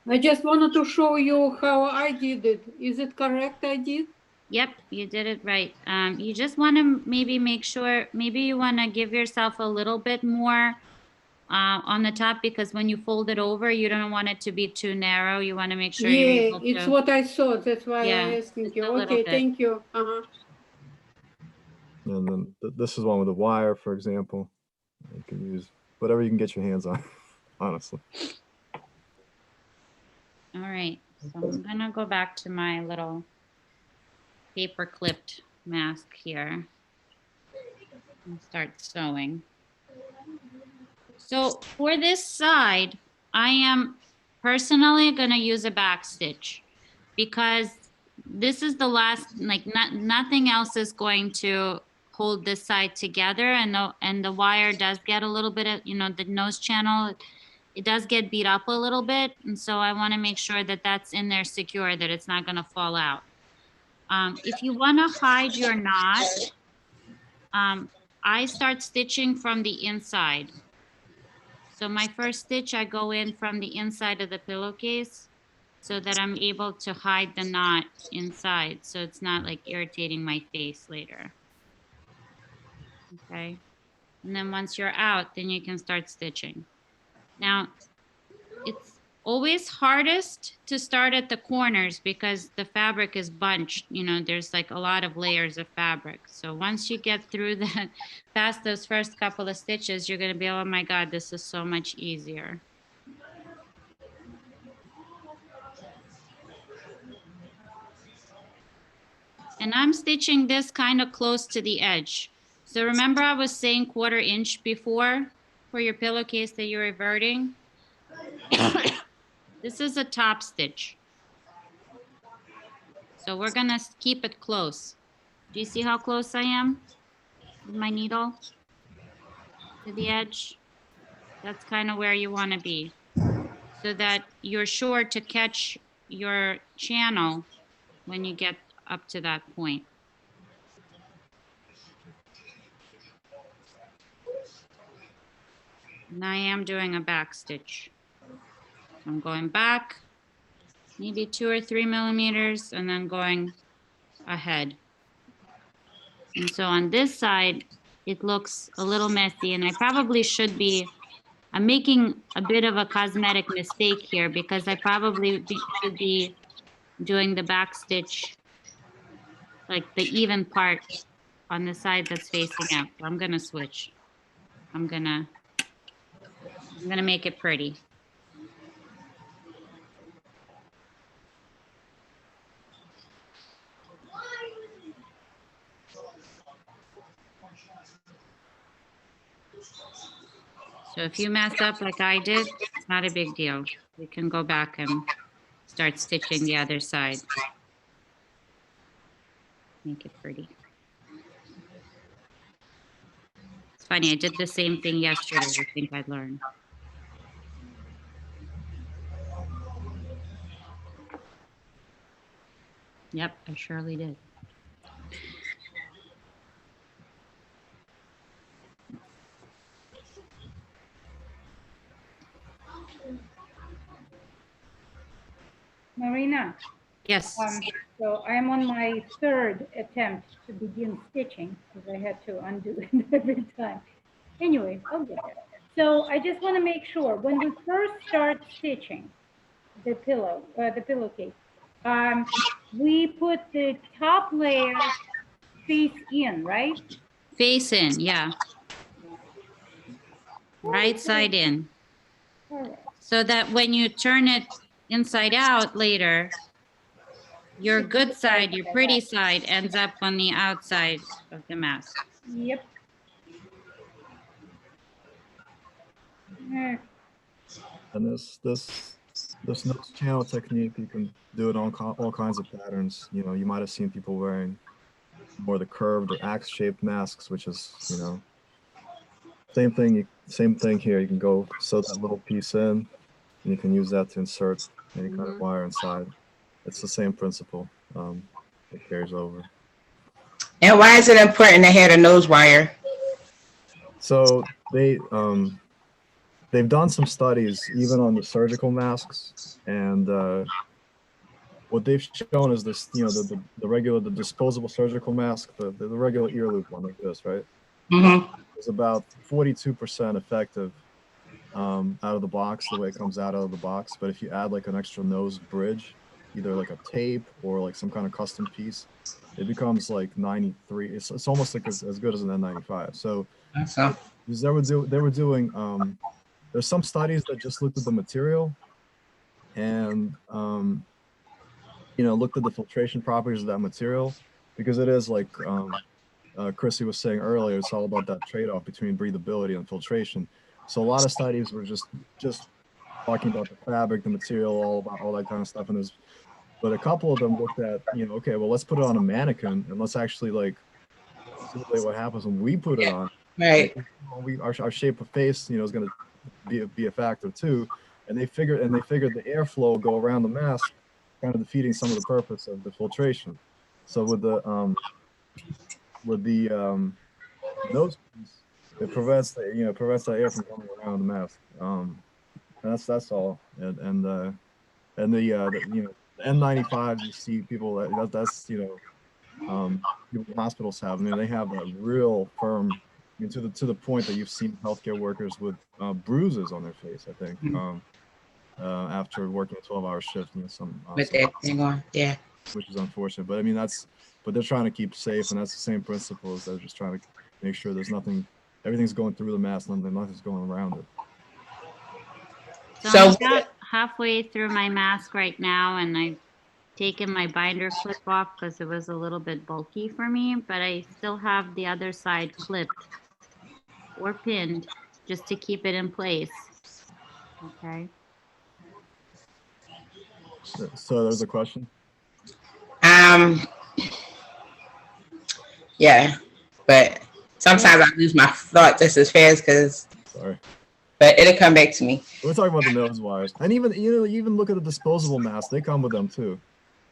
I just wanted to show you how I did it. Is it correct I did? Yep, you did it right. You just want to maybe make sure, maybe you want to give yourself a little bit more on the top, because when you fold it over, you don't want it to be too narrow. You want to make sure you're able to. It's what I thought. That's why Yeah, I asking just you. a little Okay, bit. thank you. Uh-huh. And then this is one with a wire, for example. You can use whatever you can get your hands on, honestly. All right, so I'm gonna go back to my little paper clipped mask here and start sewing. So for this side, I am personally gonna use a back stitch, because this is the last, like nothing else is going to hold this side together, and the wire does get a little bit of, the nose channel, it does get beat up a little bit, and so I want to make sure that that's in there secure, that it's not going to fall out. If you want to hide your knot, I start stitching from the inside. So my first stitch, I go in from the inside of the pillowcase so that I'm able to hide the knot inside, so it's not like irritating my face later. Okay. And then once you're out, then you can start stitching. Now, it's always hardest to start at the corners because the fabric is bunched. There's like a lot of layers of fabric. So once you get through that, past those first couple of stitches, you're going to be, oh my God, this is so much easier. And I'm stitching this kind of close to the edge. So remember I was saying 1/4 inch before for your pillowcase that you're reverting? This is a top stitch. So we're gonna keep it close. Do you see how close I am? with my needle to the edge. That's kind of where you want to be, so that you're sure to catch your channel when you get up to that point. And I am doing a back stitch. So I'm going back, maybe 2 or 3 millimeters, and then going ahead. And so on this side, it looks a little messy, and I probably should be, I'm making a bit of a cosmetic mistake here because I probably should be doing the back stitch, like the even part on the side that's facing out. So I'm gonna switch. I'm gonna make it pretty. So if you mess up like I did, it's not a big deal. We can go back and start stitching the other side. Make it pretty. It's funny, I did the same thing yesterday. I think I'd learn. Yep, I surely did. Marina, Yes. so I'm on my third attempt to begin stitching because I had to undo it every time. Anyway, I'll get there. So I just want to make sure when we first start stitching the pillowcase, we put the top layer face in, right? Face in, yeah. Right side in. All right. So that when you turn it inside out later, your good side, your pretty side, ends up on the outside of the mask. Yep. And this nose channel technique, you can do it on all kinds of patterns. You know, you might have seen people wearing more the curved or axe-shaped masks, which is, you know, same thing here. You can go sew that little piece in, and you can use that to insert any kind of wire inside. It's the same principle. It carries over. And why is it important to have a nose wire? So they've done some studies even on the surgical masks, and what they've shown is this, you know, the disposable surgical mask, the regular ear loop one like this, right? Mm-hmm. It's about 42% effective out of the box, the way it comes out of the box. But if you add like an extra nose bridge, either like a tape or like some kind of custom piece, it becomes like 93. It's almost like as good as an N95. So they were doing there's some studies that just looked at the material and you know, looked at the filtration properties of that material, because it is like Chrissy was saying earlier, it's all about that trade-off between breathability and filtration. So a lot of studies were just talking about the fabric, the material, all that kind of stuff. And but a couple of them looked at, you know, okay, well, let's put it on a mannequin and let's actually like simulate what happens when we put it on. Right. Our shape of face, you know, is going to be a factor too. And they figured the airflow will go around the mask, kind of defeating some of the purpose of the filtration. So with the nose piece, it prevents the air from coming around the mask. That's all. And the you know, the N95, you see people that's you know, people hospitals have. I mean, they have a real firm, I mean, to the point that you've seen healthcare workers with bruises on their face, I think, after working a 12-hour shift. You know, With that thing on, yeah. Which is unfortunate, but I mean but they're trying to keep safe, and that's the same principle. Is they're just trying to make sure everything's going through the mask and nothing's going around it. So I'm about halfway through my mask right now, and I've taken my binder clip off because it was a little bit bulky for me, but I still have the other side clipped or pinned just to keep it in place. Okay. So there's a question? Yeah, but Sometimes I lose my thought just as fast Sorry. but it'll come back to me. We're talking about the nose wires, and even look at the disposable masks. They come with them too.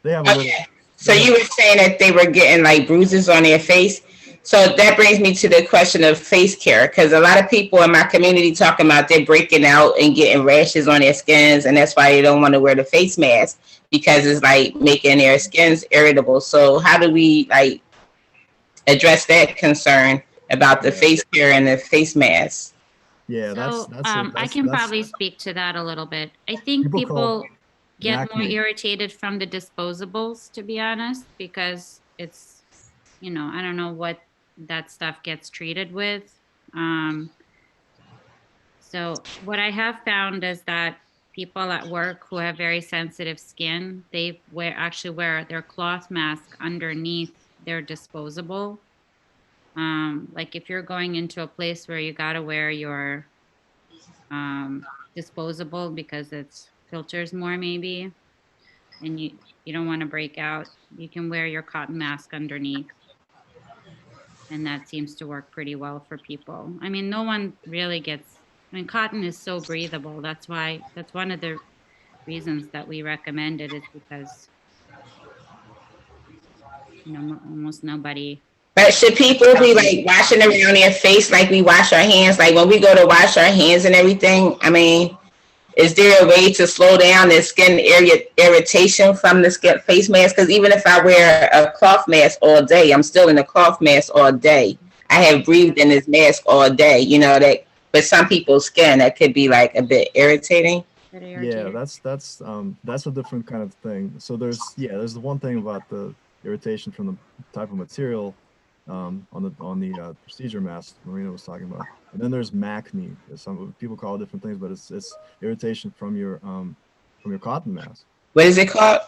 They have a little. Okay. So you were saying that they were getting like bruises on their face. So that brings me to the question of face care, because a lot of people in my community talking about they're breaking out and getting rashes on their skins, and that's why they don't want to wear the face mask because it's like making their skins irritable. So how do we like address that concern about the face care and the face mask? Yeah, I can probably speak to that a little bit. I think people get more acne. irritated from the disposables, to be honest, because it's, I don't know what that stuff gets treated with. So what I have found is that people at work who have very sensitive skin, they actually wear their cloth mask underneath their disposable. Like if you're going into a place where you gotta wear your disposable because it's filters more maybe, and you don't want to break out, you can wear your cotton mask underneath. And that seems to work pretty well for people. I mean, no one really cotton is so breathable. That's one of the reasons that we recommend it, is because, almost nobody. But should people be like washing around their face like we wash our hands? Like when we go to wash our hands and everything, I mean, is there a way to slow down the skin irritation from the skin face mask? Because even if I wear a cloth mask all day, I'm still in a cloth mask all day. I have breathed in this mask all day, that. But some people's skin, that could be like a bit irritating. Yeah, that's a different kind of thing. So there's the one thing about the irritation from the type of material on the procedure mask Marina was talking about, and then there's acne. Some people call it different things, but it's irritation from your cotton mask. What is it called?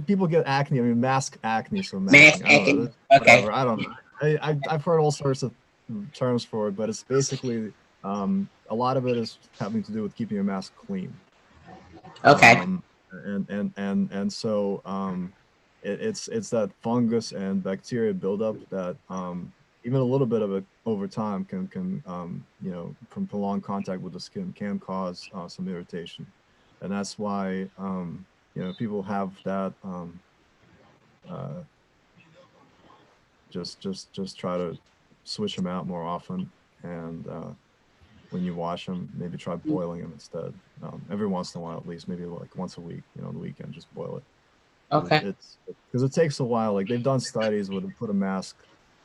People get acne. I mean, mask acne. So mask acne. Okay. I don't know. I've heard all sorts of terms for it, but it's basically a lot of it is having to do with keeping your mask clean. Okay. So it's that fungus and bacteria buildup that even a little bit of it over time can from prolonged contact with the skin can cause some irritation, and that's why people have that. Just try to switch them out more often, and when you wash them, maybe try boiling them instead. Every once in a while, at least, maybe like once a week, on the weekend, just boil it. Okay. Because it takes a while. Like they've done studies where they put a mask,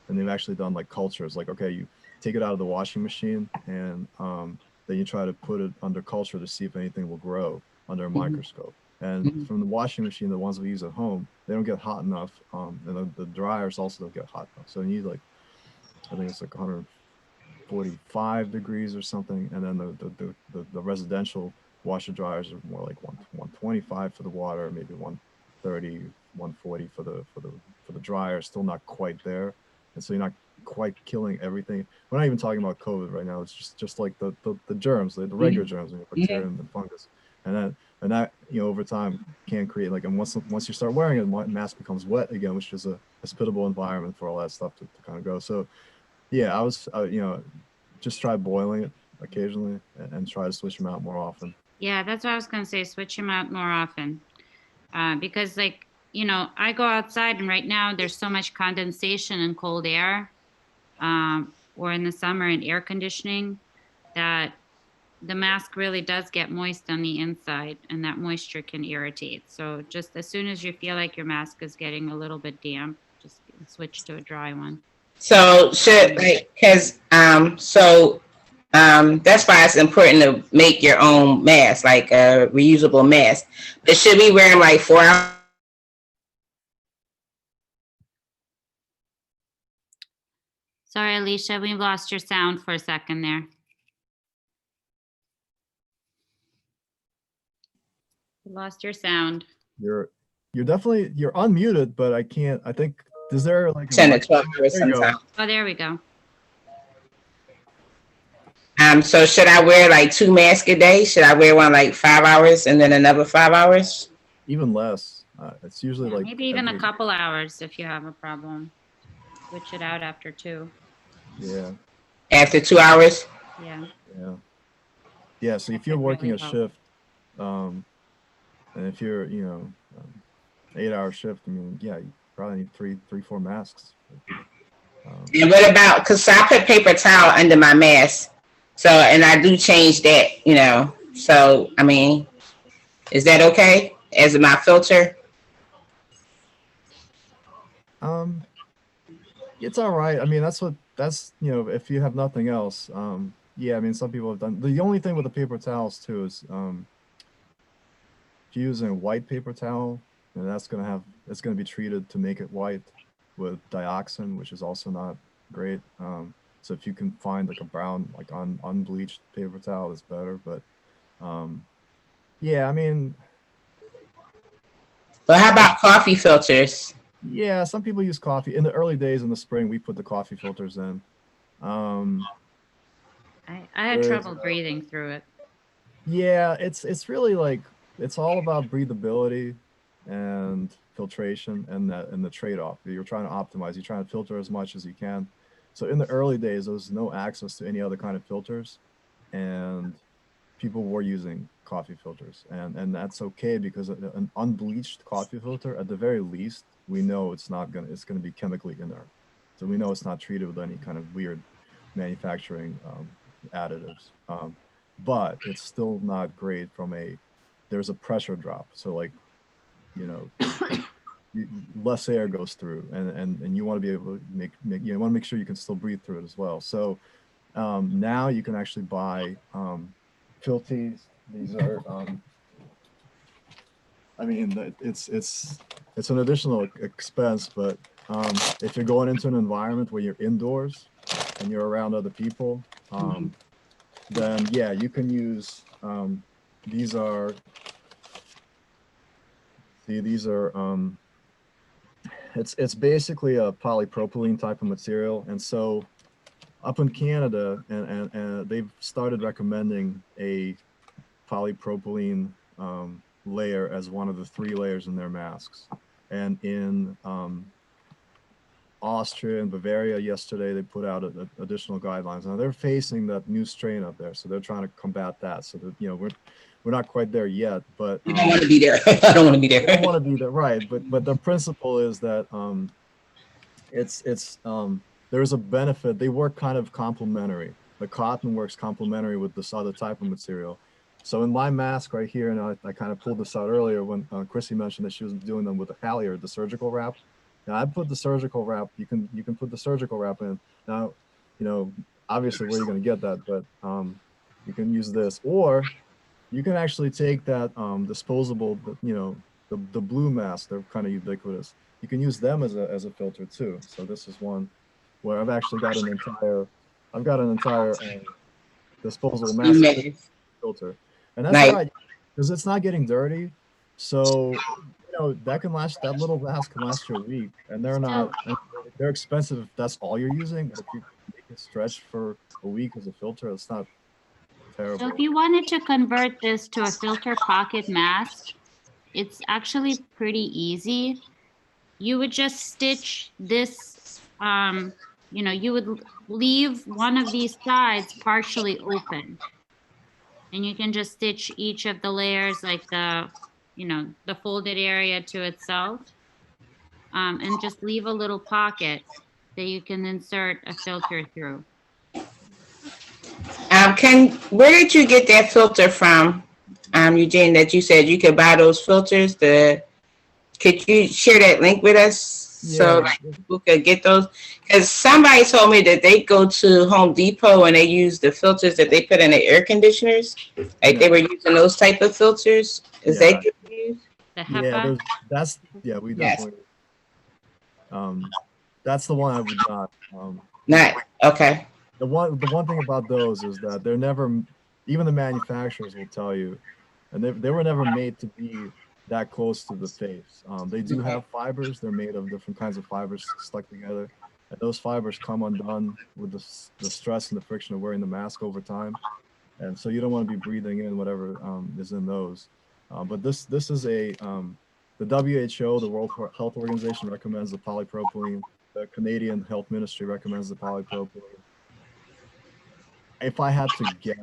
and they've actually done like cultures. Like, okay, you take it out of the washing machine, and then you try to put it under culture to see if anything will grow under a microscope. And from the washing machine, the ones we use at home, they don't get hot enough, and the dryers also don't get hot enough. So you need like, I think it's like 145 degrees or something, and then the residential washer dryers are more like 125 for the water, maybe 130, 140 for the dryer. Still not quite there, and so you're not quite killing everything. We're not even talking about COVID right now. It's just like the germs, the regular germs, bacteria and fungus, and that over time can create like, and once you start wearing it, the mask becomes wet again, which is a hospitable environment for all that stuff to kind of go. So yeah, I was just try boiling it occasionally and try to switch them out more often. Yeah, that's what I was gonna say. Switch them out more often, because like I go outside, and right now there's so much condensation and cold air, or in the summer in air conditioning, that the mask really does get moist on the inside, and that moisture can irritate. So just as soon as you feel like your mask is getting a little bit damp, just switch to a dry one. So that's why it's important to make your own mask, like a reusable mask. But should we wear them like 4 hours? Sorry, Alicia, we lost your sound for a second there. We lost your sound. You're unmuted, but I can't. I think, is there like 10 to 12 hours sometimes. Oh, there we go. So should I wear like 2 masks a day? Should I wear one like 5 hours and then another 5 hours? Even less. It's usually like maybe even a couple hours if you have a problem. switch it out after 2. Yeah, After 2 hours? Yeah. yeah. Yeah, so if you're That working really a helps. shift, and if you're, 8-hour shift, I mean, yeah, you probably need three, 4 masks. And what about, because I put paper towel under my mask. So, and I do change that. So, I mean, is that okay as my filter? It's all right. I mean, that's, if you have nothing else, yeah, I mean, some people have done, the only thing with the paper towels too is, if you're using a white paper towel, then it's going to be treated to make it white with dioxin, which is also not great. So if you can find like a brown, like unbleached paper towel, it's better. But yeah, I mean, But how about coffee filters? yeah, some people use coffee. In the early days in the spring, we put the coffee filters in. I had There's, trouble breathing through it. Yeah, it's really like, it's all about breathability and filtration and the trade-off. You're trying to optimize, you're trying to filter as much as you can. So in the early days, there was no access to any other kind of filters, and people were using coffee filters, and that's okay, because an unbleached coffee filter, at the very least, we know it's gonna be chemically inert. So we know it's not treated with any kind of weird manufacturing additives. But it's still not great there's a pressure drop. So like, less air goes through, and you want to be able to make sure you can still breathe through it as well. So now you can actually buy Filties. These are, I mean, it's an additional expense, but if you're going into an environment where you're indoors and you're around other people, then yeah, you can use, these are, it's basically a polypropylene type of material. And so up in Canada, and they've started recommending a polypropylene layer as one of the 3 layers in their masks. And in Austria and Bavaria yesterday, they put out additional guidelines. Now they're facing that new strain up there, so they're trying to combat that. So that, we're not quite there yet, but I don't want to be there. I don't want to be there. I don't want to be there, right? But the principle is that there's a benefit. They work kind of complementary. The cotton works complementary with this other type of material. So in my mask right here, and I kind of pulled this out earlier when Chrissy mentioned that she was doing them with a halyard, the surgical wrap. Now I put the surgical wrap. You can put the surgical wrap in. Now, obviously where you're going to get that, but you can use this, or you can actually take that disposable, the blue mask. They're kind of ubiquitous. You can use them as a filter too. So this is one where I've actually got an entire disposable mask filter, and that's all right because it's not getting dirty. So that little mask can last you a week, and they're expensive if that's all you're using. But if you make it stretch for a week as a filter, it's not terrible. So if you wanted to convert this to a filter pocket mask, it's actually pretty easy. You would just stitch this, you would leave one of these sides partially open. And you can just stitch each of the layers, like the folded area to itself, and just leave a little pocket that you can insert a filter through. Where did you get that filter from, Eugene, that you said you could buy those filters? Could you share that link with us so people could get those? Because somebody told me that they go to Home Depot and they use the filters that they put in the air conditioners. Like they were using those type of filters. Is that good to use? The HEPA? We definitely. That's the one I would not. Not okay. The one thing about those is that they're never, even the manufacturers will tell you, and they were never made to be that close to the face. They do have fibers. They're made of different kinds of fibers stuck together, and those fibers come undone with the stress and the friction of wearing the mask over time, and so you don't want to be breathing in whatever is in those. But this is the WHO, the World Health Organization, recommends the polypropylene the Canadian Health Ministry recommends the polypropylene. If I had to guess,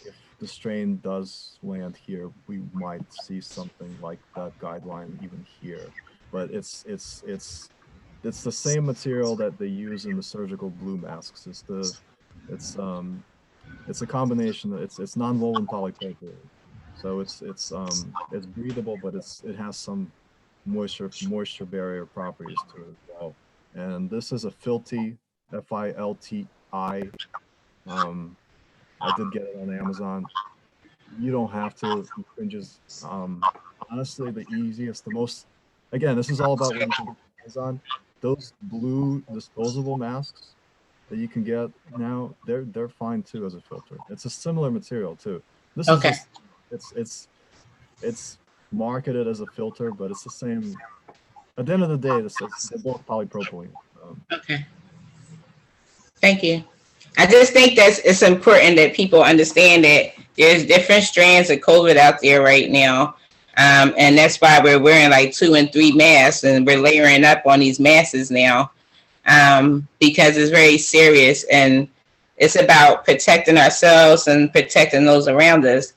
if the strain does land here, we might see something like that guideline even here. But it's the same material that they use in the surgical blue masks. It's a combination. It's non-woven polypropylene, so it's breathable, but it has some moisture barrier properties to it as well. And this is a Filti, Filti. I did get it on Amazon. You don't have to. You can just honestly, the easiest, the most. Again, this is all about what you can get on Amazon. Those blue disposable masks that you can get now, they're fine too as a filter. It's a similar material too. This Okay. is just, it's marketed as a filter, but it's the same. At the end of the day, they're both polypropylene. Okay. Thank you. I just think that it's important that people understand that there's different strands of COVID out there right now. And that's why we're wearing like 2 and 3 masks, and we're layering up on these masks now, because it's very serious, and it's about protecting ourselves and protecting those around us.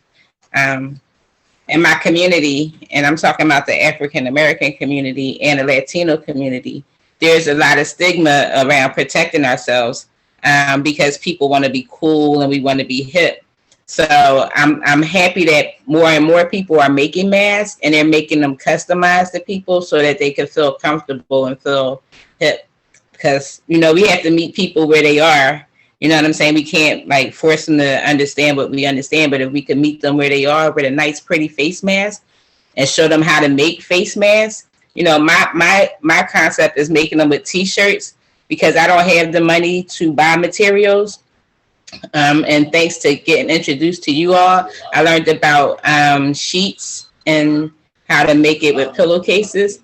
In my community, and I'm talking about the African American community and the Latino community, there's a lot of stigma around protecting ourselves, because people want to be cool and we want to be hip. So I'm happy that more and more people are making masks, and they're making them customized to people so that they can feel comfortable and feel hip. Because, we have to meet people where they are. You know what I'm saying? We can't like force them to understand what we understand, but if we can meet them where they are with a nice, pretty face mask and show them how to make face masks. My concept is making them with T-shirts, because I don't have the money to buy materials. And thanks to getting introduced to you all, I learned about sheets and how to make it with pillowcases.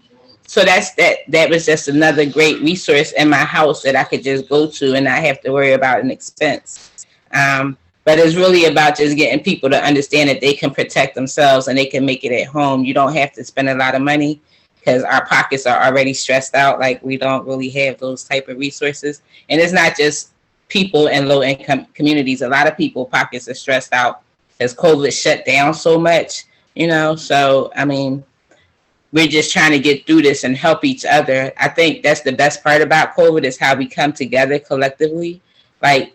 So that was just another great resource in my house that I could just go to and not have to worry about an expense. But it's really about just getting people to understand that they can protect themselves and they can make it at home. You don't have to spend a lot of money, because our pockets are already stressed out. Like, we don't really have those type of resources. And it's not just people in low income communities. A lot of people pockets are stressed out as COVID shut down so much, so we're just trying to get through this and help each other. I think that's the best part about COVID, is how we come together collectively. Like,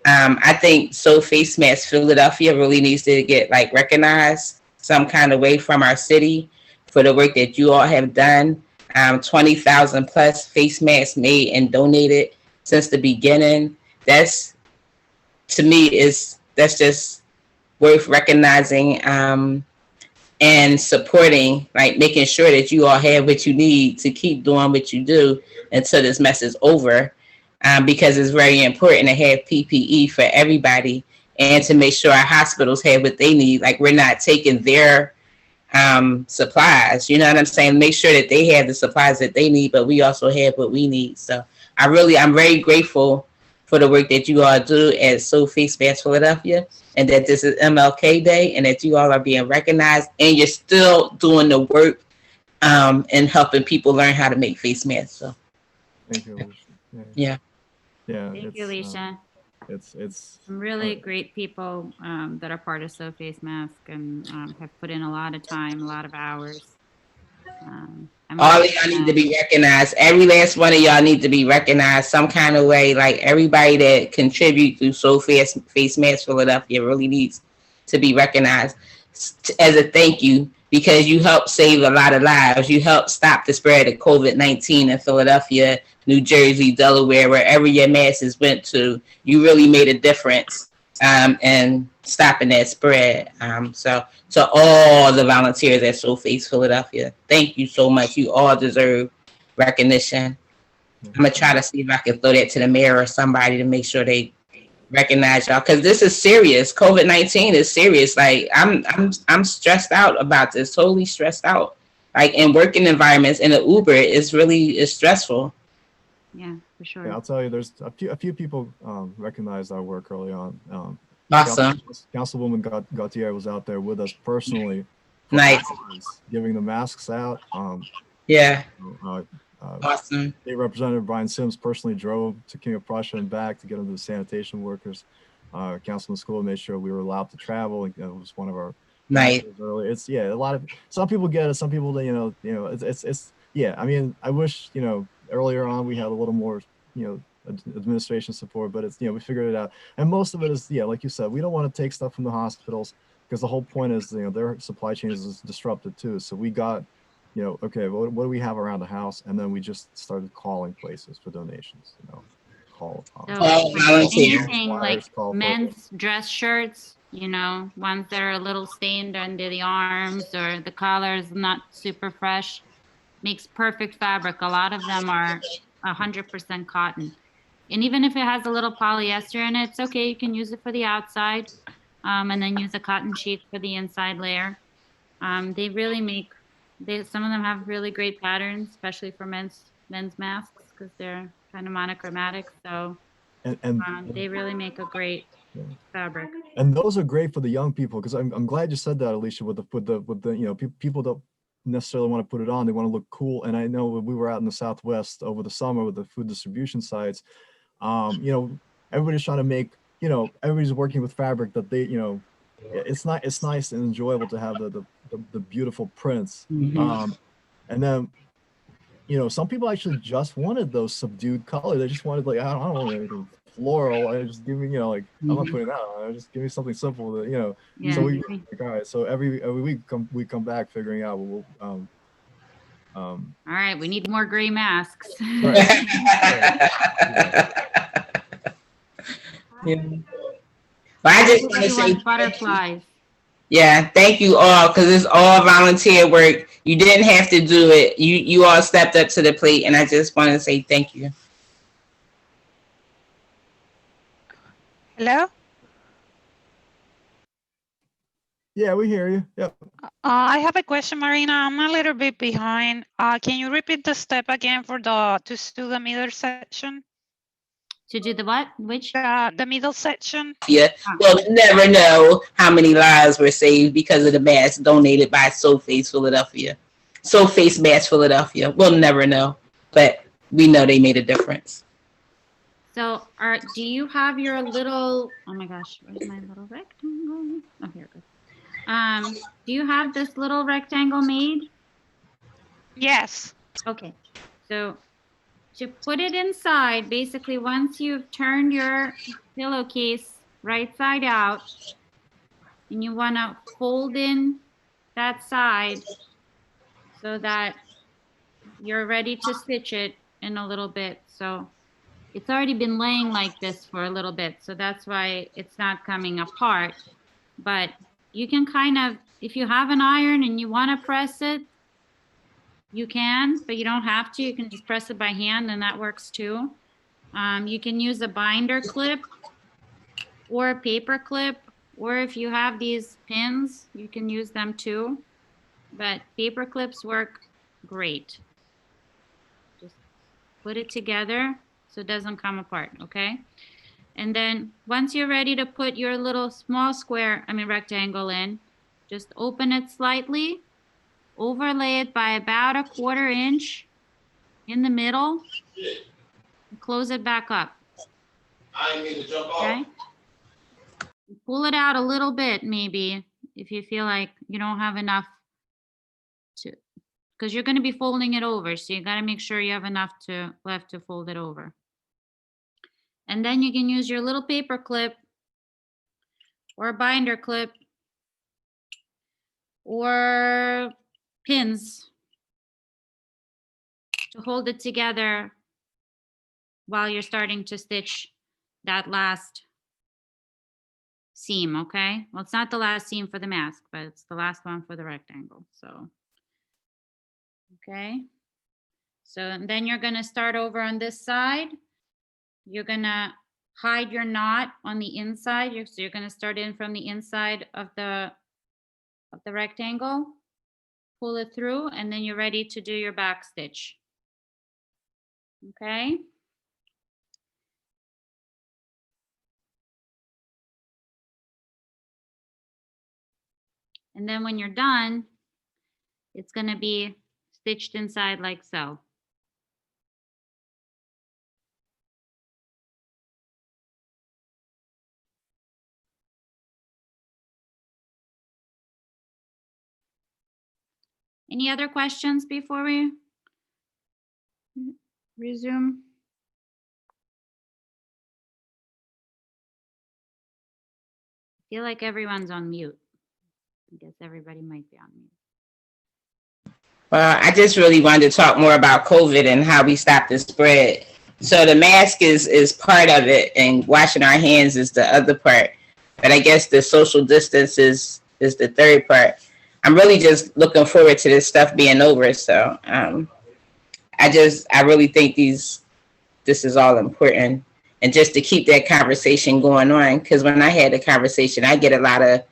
I think So Face Mask Philadelphia really needs to get like recognized some kind of way from our city for the work that you all have done. 20,000 plus face masks made and donated since the beginning. That's, to me, that's just worth recognizing, and supporting, like making sure that you all have what you need to keep doing what you do until this mess is over, because it's very important to have PPE for everybody, and to make sure our hospitals have what they need. Like, we're not taking their supplies, you know what I'm saying? Make sure that they have the supplies that they need, but we also have what we need. So I'm very grateful for the work that you all do at So Face Mask Philadelphia, and that this is MLK Day, and that you all are being recognized, and you're still doing the work and helping people learn how to make face masks. So Thank you, Alicia. yeah. Thank you, Alicia. It's Some really great people that are part of So Face Mask, and have put in a lot of time, a lot of hours. All of y'all need to be recognized. Every last one of y'all need to be recognized some kind of way. Like, everybody that contribute to So Face Mask Philadelphia really needs to be recognized as a thank you, because you helped save a lot of lives. You helped stop the spread of COVID-19 in Philadelphia, New Jersey, Delaware, wherever your masses went to. You really made a difference in stopping that spread. So to all the volunteers at So Face Philadelphia, thank you so much. You all deserve recognition. I'm gonna try to see if I can throw that to the mayor or somebody to make sure they recognize y'all, because this is serious. COVID-19 is serious. Like, I'm stressed out about this, totally stressed out. Like, in working environments, in the Uber, it's stressful. Yeah, for sure. Yeah, I'll tell you, there's a few people recognized our work early on. Awesome. Councilwoman Gautier was out there with us personally. Nice. Giving the masks out. Yeah. Awesome. State Representative Brian Sims personally drove to King of Prussia and back to get them to the sanitation workers. Councilman School made sure we were allowed to travel. It was one of our Nice. earlier. It's a lot of, some people get it, some people, it's yeah. I mean, I wish, earlier on we had a little more, administration support, but it's, we figured it out. And most of it is, like you said, we don't want to take stuff from the hospitals because the whole point is, their supply chain is disrupted too. So we got, okay, what do we have around the house? And then we just started calling places for donations, call. So volunteer. anything like men's dress shirts, ones that are a little stained under the arms or the collar is not super fresh, makes perfect fabric. A lot of them are 100% cotton. And even if it has a little polyester in it, it's okay. You can use it for the outside and then use a cotton sheet for the inside layer. They really make, some of them have really great patterns, especially for men's masks because they're kind of monochromatic. So and they really make a great fabric. And those are great for the young people because I'm glad you said that, Alicia. With the people don't necessarily want to put it on; they want to look cool. And I know when we were out in the Southwest over the summer with the food distribution sites, everybody's trying to make, everybody's working with fabric that they, it's nice and enjoyable to have the beautiful prints. Mm-hmm. And then, some people actually just wanted those subdued color. They just wanted I don't want anything floral. I just give me, I'm not putting that on. Just give me something simple that, Yeah. So we, all right. So every week we come back figuring out. All right, we need more gray masks. Yeah. But I just want to say butterflies. Yeah, thank you all because it's all volunteer work. You didn't have to do it. You all stepped up to the plate, and I just want to say thank you. Hello? Yeah, we hear you. Yep. I have a question, Marina. I'm a little bit behind. Can you repeat the step again for to do the middle section? To do the what? Which? The middle section? Yeah, well, you never know how many lives were saved because of the mask donated by SoFace Philadelphia. SoFace Mask Philadelphia. We'll never know, but we know they made a difference. So, do you have your little, oh my gosh, where's my little rectangle? Oh, here it goes. Do you have this little rectangle made? Yes. Okay, so to put it inside, basically once you've turned your pillowcase right side out, and you want to fold in that side so that you're ready to stitch it in a little bit. So it's already been laying like this for a little bit, so that's why it's not coming apart. But you can kind of, if you have an iron and you want to press it, you can, but you don't have to. You can just press it by hand and that works too. You can use a binder clip or a paper clip, or if you have these pins, you can use them too. But paper clips work great. Just put it together so it doesn't come apart, okay? And then once you're ready to put your little small rectangle in, just open it slightly, overlay it by about 1/4 inch in the middle, and close it back up. Okay? Pull it out a little bit maybe if you feel like you don't have enough to, because you're going to be folding it over, so you got to make sure you have enough left to fold it over. And then you can use your little paper clip or a binder clip or pins to hold it together while you're starting to stitch that last seam, okay? Well, it's not the last seam for the mask, but it's the last one for the rectangle, so. Okay. So and then you're gonna start over on this side. You're gonna hide your knot on the inside. So you're gonna start in from the inside of the rectangle, pull it through, and then you're ready to do your back stitch. Okay. And then when you're done, it's gonna be stitched inside like so. Any other questions before we resume? I feel like everyone's on mute. I guess everybody might be on mute. Well, I just really wanted to talk more about COVID and how we stop the spread. So the mask is part of it, and washing our hands is the other part. But I guess the social distance is the third part. I'm really just looking forward to this stuff being over. So I really think this is all important, and just to keep that conversation going on. Because when I had the conversation, I get a lot of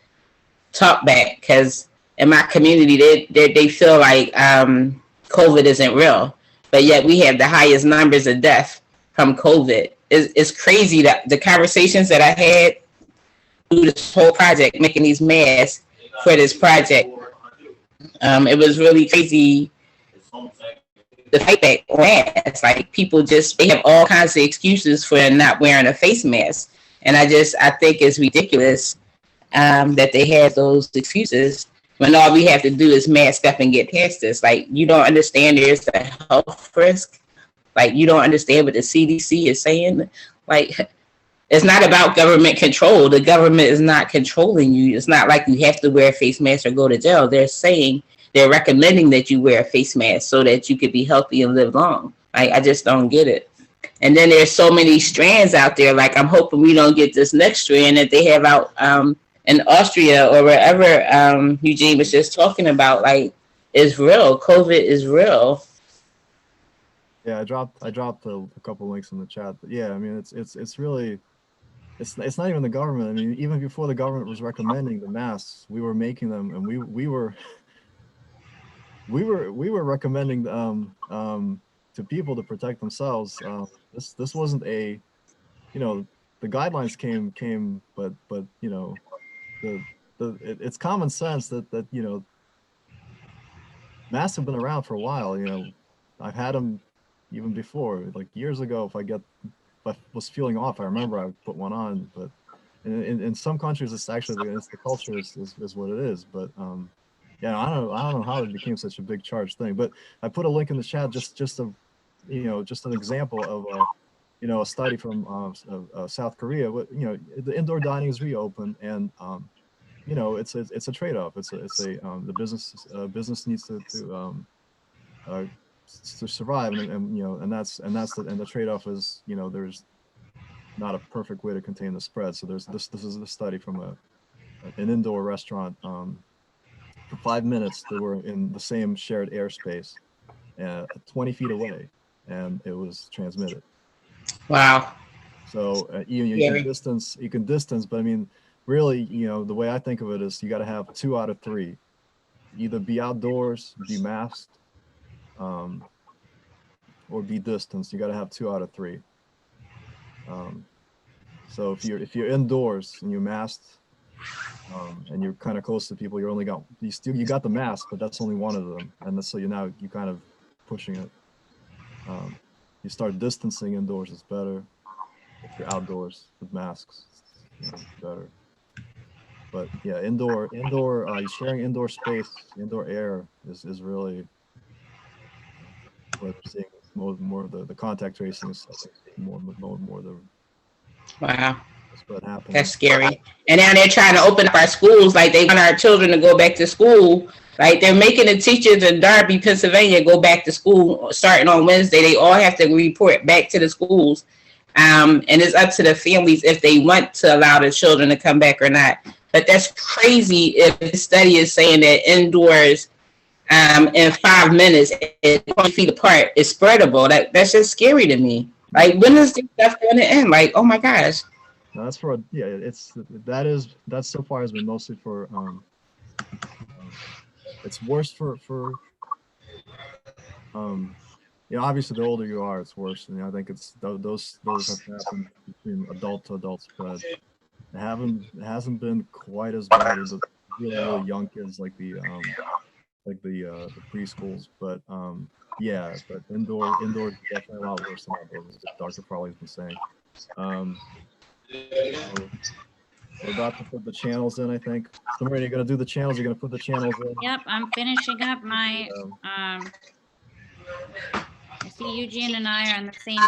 talk back. Because in my community, they feel like COVID isn't real, but yet we have the highest numbers of death from COVID. It's crazy that the conversations that I had through this whole project, making these masks for this project, it was really crazy. The fight back on masks, like people they have all kinds of excuses for not wearing a face mask, and I think it's ridiculous that they have those excuses when all we have to do is mask up and get past this. Like, you don't understand there's a health risk. Like, you don't understand what the CDC is saying. Like, it's not about government control. The government is not controlling you. It's not like you have to wear a face mask or go to jail. They're recommending that you wear a face mask so that you could be healthy and live long. Like, I just don't get it. And then there's so many strands out there. Like, I'm hoping we don't get this next strand that they have out in Austria or wherever Eugene was just talking about. Like, it's real. COVID is real. Yeah, I dropped a couple links in the chat. But yeah, I mean, it's really, it's not even the government. I mean, even before the government was recommending the masks, we were making them, and we were recommending to people to protect themselves. This wasn't a, the guidelines came, but it's common sense that masks have been around for a while. I've had them even before, like years ago. If I was feeling off, I remember I would put one on. But in some countries, it's the culture is what it is. But yeah, I don't know how it became such a big charged thing. But I put a link in the chat just an example of a study from South Korea. The indoor dining is reopened, and it's a trade-off. The business needs to survive, and the trade-off is there's not a perfect way to contain the spread. So this is a study from an indoor restaurant. For 5 minutes, they were in the same shared airspace, 20 feet away, and it was transmitted. Wow. So you can distance, but I mean, really, the way I think of it is you got to have 2 out of 3, either be outdoors, be masked, or be distanced. You got to have 2 out of 3. So if you're indoors and you're masked, and you're kind of close to people, you got the mask, but that's only one of them, and so you kind of pushing it. You start distancing indoors, it's better. If you're outdoors with masks, it's better. But yeah, indoor, sharing indoor space, indoor air is really what we're seeing. More of the contact tracing is more the. Wow. What happened. That's scary. And now they're trying to open up our schools. Like, they want our children to go back to school. Like, they're making the teachers in Darby, Pennsylvania go back to school starting on Wednesday. They all have to report back to the schools. And it's up to the families if they want to allow the children to come back or not. But that's crazy if the study is saying that indoors in 5 minutes and 20 feet apart is spreadable. That's just scary to me. Like, when is this stuff going to end? Like, oh my gosh. That's for that so far has been mostly for it's worse for obviously the older you are, it's worse. And I think it's those have happened between adult to adult spread. It hasn't been quite as bad as the really young kids like the preschools, but but indoors is definitely a lot worse than outdoors, as Dr. Farley's been saying. We're about to put the channels in, I think. So Marina, you're gonna do the channels, you're gonna put the channels in. Yep, I'm finishing up my, Um, I see Eugene and I are on the same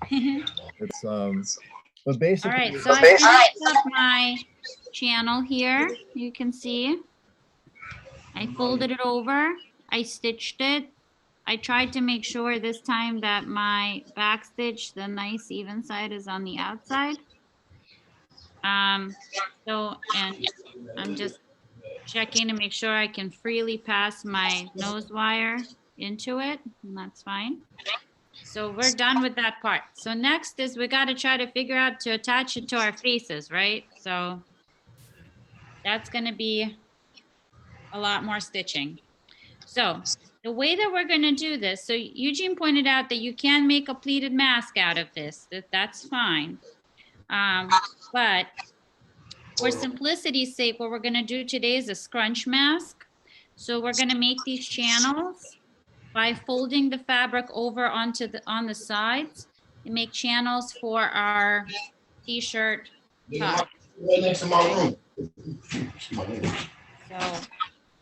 speed. It's, but All basically. right, so I finished up my channel here. You can see. I folded it over. I stitched it. I tried to make sure this time that my back stitch, the nice even side, is on the outside. And I'm just checking to make sure I can freely pass my nose wire into it, and that's fine. So we're done with that part. So next is we got to try to figure out to attach it to our faces, right? So that's going to be a lot more stitching. So the way that we're going to do this, so Eugene pointed out that you can make a pleated mask out of this. That's fine. But for simplicity's sake, what we're going to do today is a scrunch mask. So we're going to make these channels by folding the fabric over on the sides and make channels for our t-shirt top. Right next to my room. So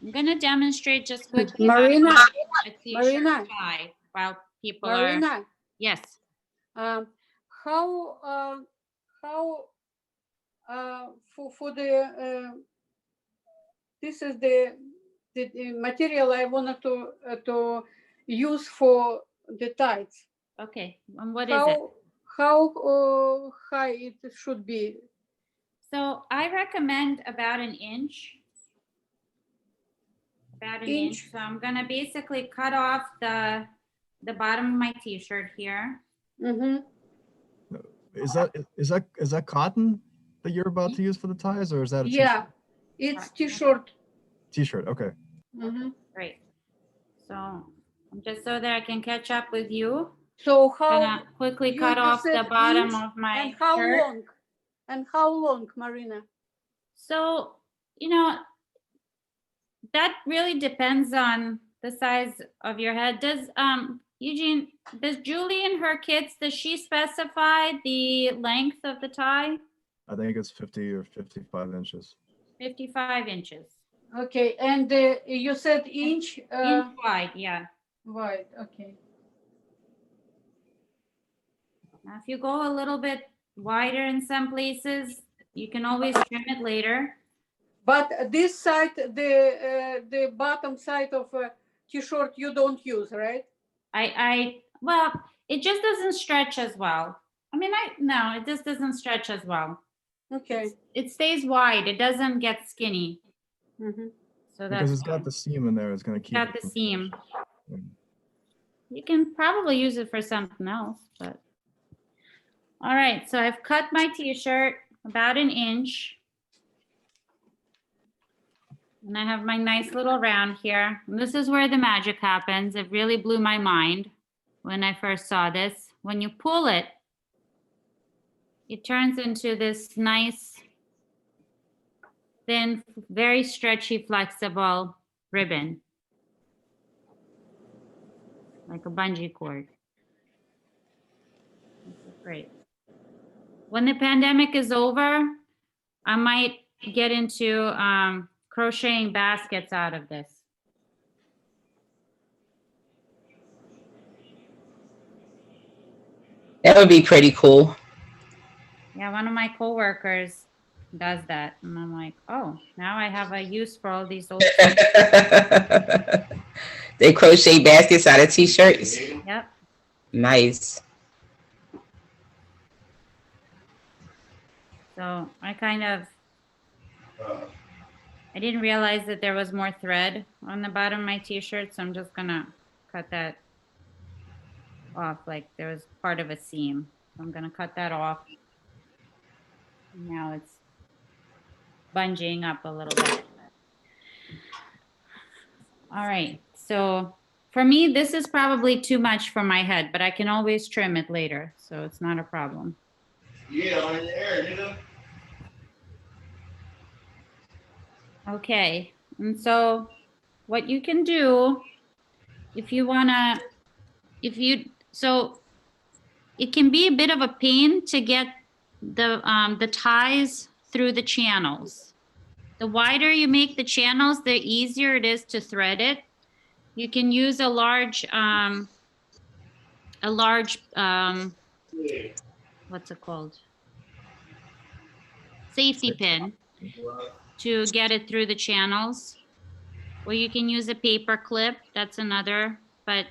I'm going to demonstrate just quickly Marina, how to make a t-shirt Marina. tie while people Marina, are. Yes. how for the this is the material I wanted to use for the tights. Okay. And what is it? How high it should be? So I recommend about an inch. About an inch. So I'm gonna basically cut off the bottom of my t-shirt here. Mm-hmm. Is that cotton that you're about to use for the ties, or is that a Yeah, it's t-shirt. T-shirt? Okay. Mm-hmm. Great. So just so that I can catch up with you. So I'm gonna quickly cut off the bottom of my and how shirt. long? And how long, Marina? So, you know, that really depends on the size of your head. Does Eugene, does Julie and her kids, does she specify the length of the tie? I think it's 50 or 55 inches. 55 inches. Okay, and you said inch? Inch wide, yeah. Wide, okay. Now, if you go a little bit wider in some places, you can always trim it later. But this side, the bottom side of a t-shirt, you don't use, right? Well, it just doesn't stretch as well. I mean, no, it just doesn't stretch as well. Okay. It stays wide. It doesn't get skinny. Mm-hmm. So Because that's it's got the seam in there, it's going to keep. got the seam. You can probably use it for something else, but. All right, so I've cut my t-shirt about an inch. And I have my nice little round here. And this is where the magic happens. It really blew my mind when I first saw this. When you pull it, it turns into this nice, thin, very stretchy, flexible ribbon. Like a bungee cord. This is great. When the pandemic is over, I might get into crocheting baskets out of this. That would be pretty cool. Yeah, one of my coworkers does that. And I'm like, oh, now I have a use for all these old They crochet baskets out of t-shirts. Yep. Nice. So I didn't realize that there was more thread on the bottom of my t-shirt, so I'm just gonna cut that off. Like there was part of a seam. So I'm gonna cut that off. Now it's bungeeing up a little bit. All right, so for me, this is probably too much for my head, but I can always trim it later, so it's not a problem. Yeah, on the air, nigga. Okay, and so what you can do if you wanna, so it can be a bit of a pain to get the ties through the channels. The wider you make the channels, the easier it is to thread it. You can use a large what's it called? Safety pin to get it through the channels. Or you can use a paper clip, that's another, but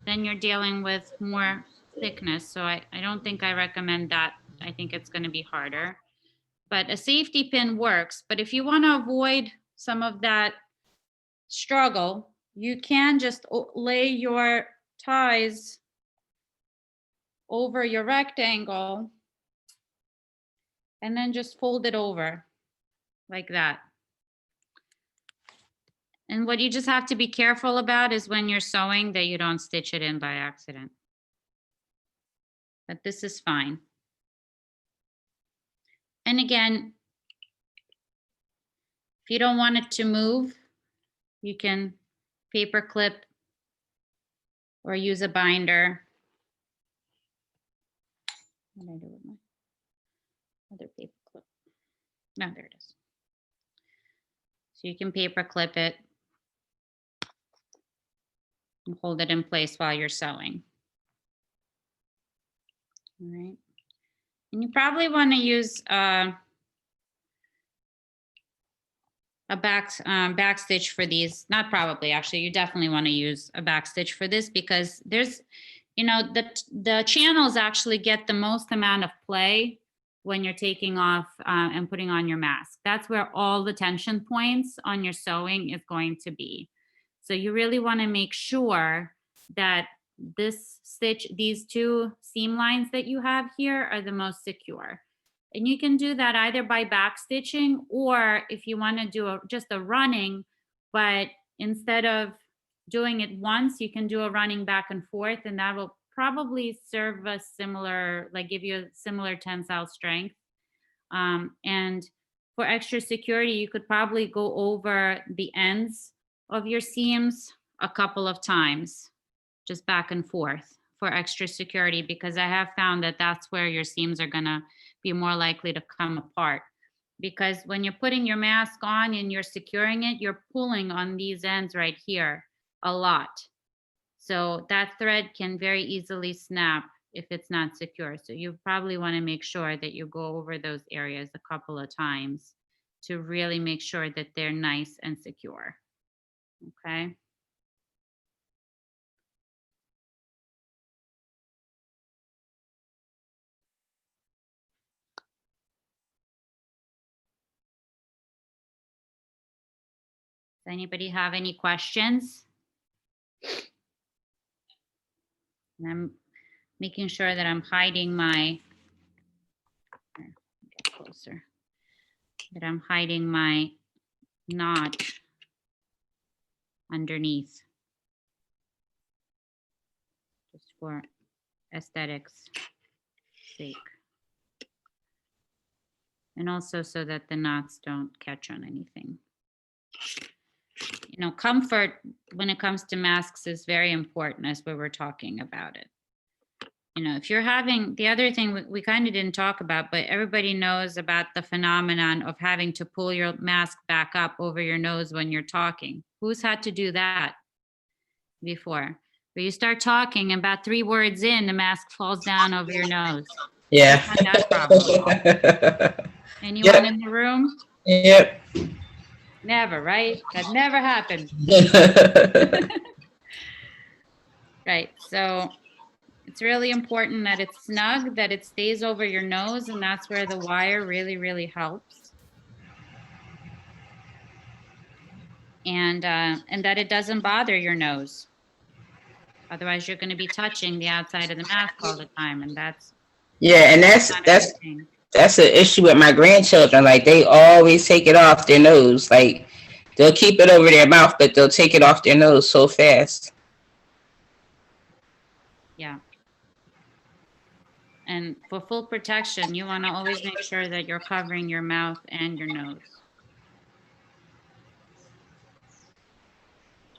then you're dealing with more thickness. So I don't think I recommend that. I think it's gonna be harder. But a safety pin works. But if you wanna avoid some of that struggle, you can just lay your ties over your rectangle and then just fold it over like that. And what you just have to be careful about is when you're sewing that you don't stitch it in by accident. But this is fine. And again, if you don't want it to move, you can paper clip or use a binder. What did I do with my other paper clip? No, there it is. So you can paper clip it and hold it in place while you're sewing. All right. And you probably want to use a back stitch for these. Not probably, actually, you definitely want to use a back stitch for this because there's, you know, the channels actually get the most amount of play when you're taking off and putting on your mask. That's where all the tension points on your sewing is going to be. So you really want to make sure that this stitch, these two seam lines that you have here are the most secure. And you can do that either by back stitching, or if you want to do just a running, but instead of doing it once, you can do a running back and forth, and that will probably serve a similar, like give you a similar tensile strength. And for extra security, you could probably go over the ends of your seams a couple of times, just back and forth for extra security, because I have found that that's where your seams are gonna be more likely to come apart. Because when you're putting your mask on and you're securing it, you're pulling on these ends right here a lot. So that thread can very easily snap if it's not secure. So you probably wanna make sure that you go over those areas a couple of times to really make sure that they're nice and secure. Okay. Does anybody have any questions? And I'm making sure that I'm hiding my, get closer, that I'm hiding my notch underneath, just for aesthetics sake. And also so that the knots don't catch on anything. You know, comfort when it comes to masks is very important as we were talking about it. You know, if you're having, the other thing we kind of didn't talk about, but everybody knows about the phenomenon of having to pull your mask back up over your nose when you're talking. Who's had to do that before? Where you start talking, about 3 words in, the mask falls down over your nose. Yeah. Who's had that problem? Anyone in the room? Yep. Never, right? That never happened. Right, so it's really important that it's snug, that it stays over your nose, and that's where the wire really, really helps. And that it doesn't bother your nose. Otherwise, you're going to be touching the outside of the mask all the time, and that's and that's an issue with my grandchildren. Like, they always take it off their nose. Like, they'll keep it over their mouth, but they'll take it off their nose so fast. Yeah. And for full protection, you want to always make sure that you're covering your mouth and your nose.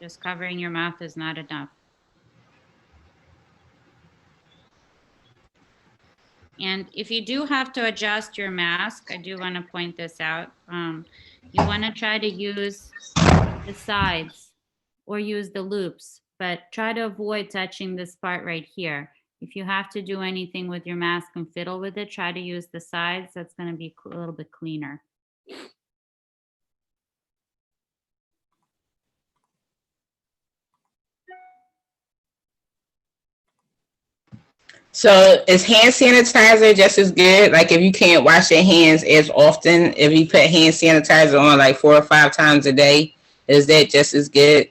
Just covering your mouth is not enough. And if you do have to adjust your mask, I do want to point this out. You want to try to use the sides or use the loops, but try to avoid touching this part right here. If you have to do anything with your mask and fiddle with it, try to use the sides. That's going to be a little bit cleaner. So is hand sanitizer just as good? Like if you can't wash your hands as often, if you put hand sanitizer on like 4 or 5 times a day, is that just as good?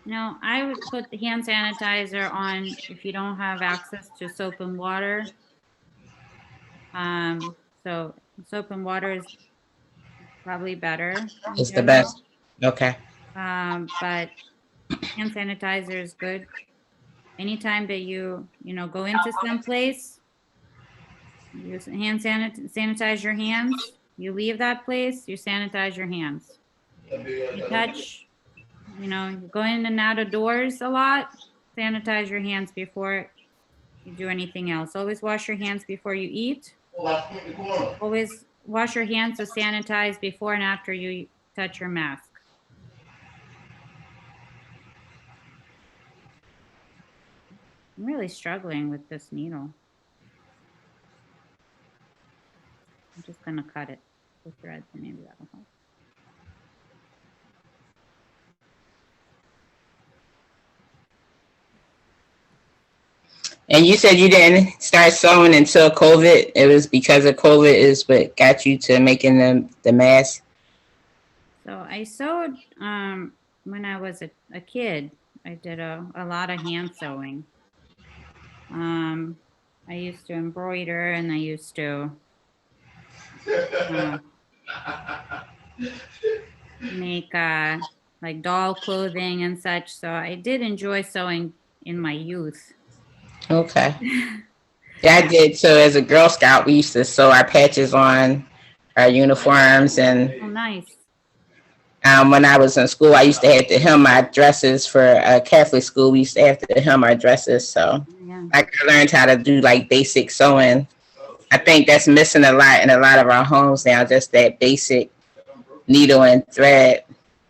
No, I would put the hand sanitizer on if you don't have access to soap and water. So soap and water is probably better. in It's the general. best. Okay. But hand sanitizer is good. Anytime that you go into some place, use sanitize your hands. You leave that place, you sanitize your hands. You touch, you go in and out of doors a lot, sanitize your hands before you do anything else. Always wash your hands before you eat. Always wash your hands to sanitize before and after you touch your mask. I'm really struggling with this needle. I'm just gonna cut it with threads and maybe that'll help. And you said you didn't start sewing until COVID. It was because of COVID is what got you to making the mask. So I sewed when I was a kid. I did a lot of hand sewing. I used to embroider and I used to make like doll clothing and such. So I did enjoy sewing in my youth. Okay. Yeah, I did. So as a Girl Scout, we used to sew our patches on our uniforms. And Oh, nice. when I was in school, I used to have to hem my dresses for a Catholic school. We used to have to hem our dresses. So Yeah. I learned how to do like basic sewing. I think that's missing a lot in a lot of our homes now, just that basic needle and thread.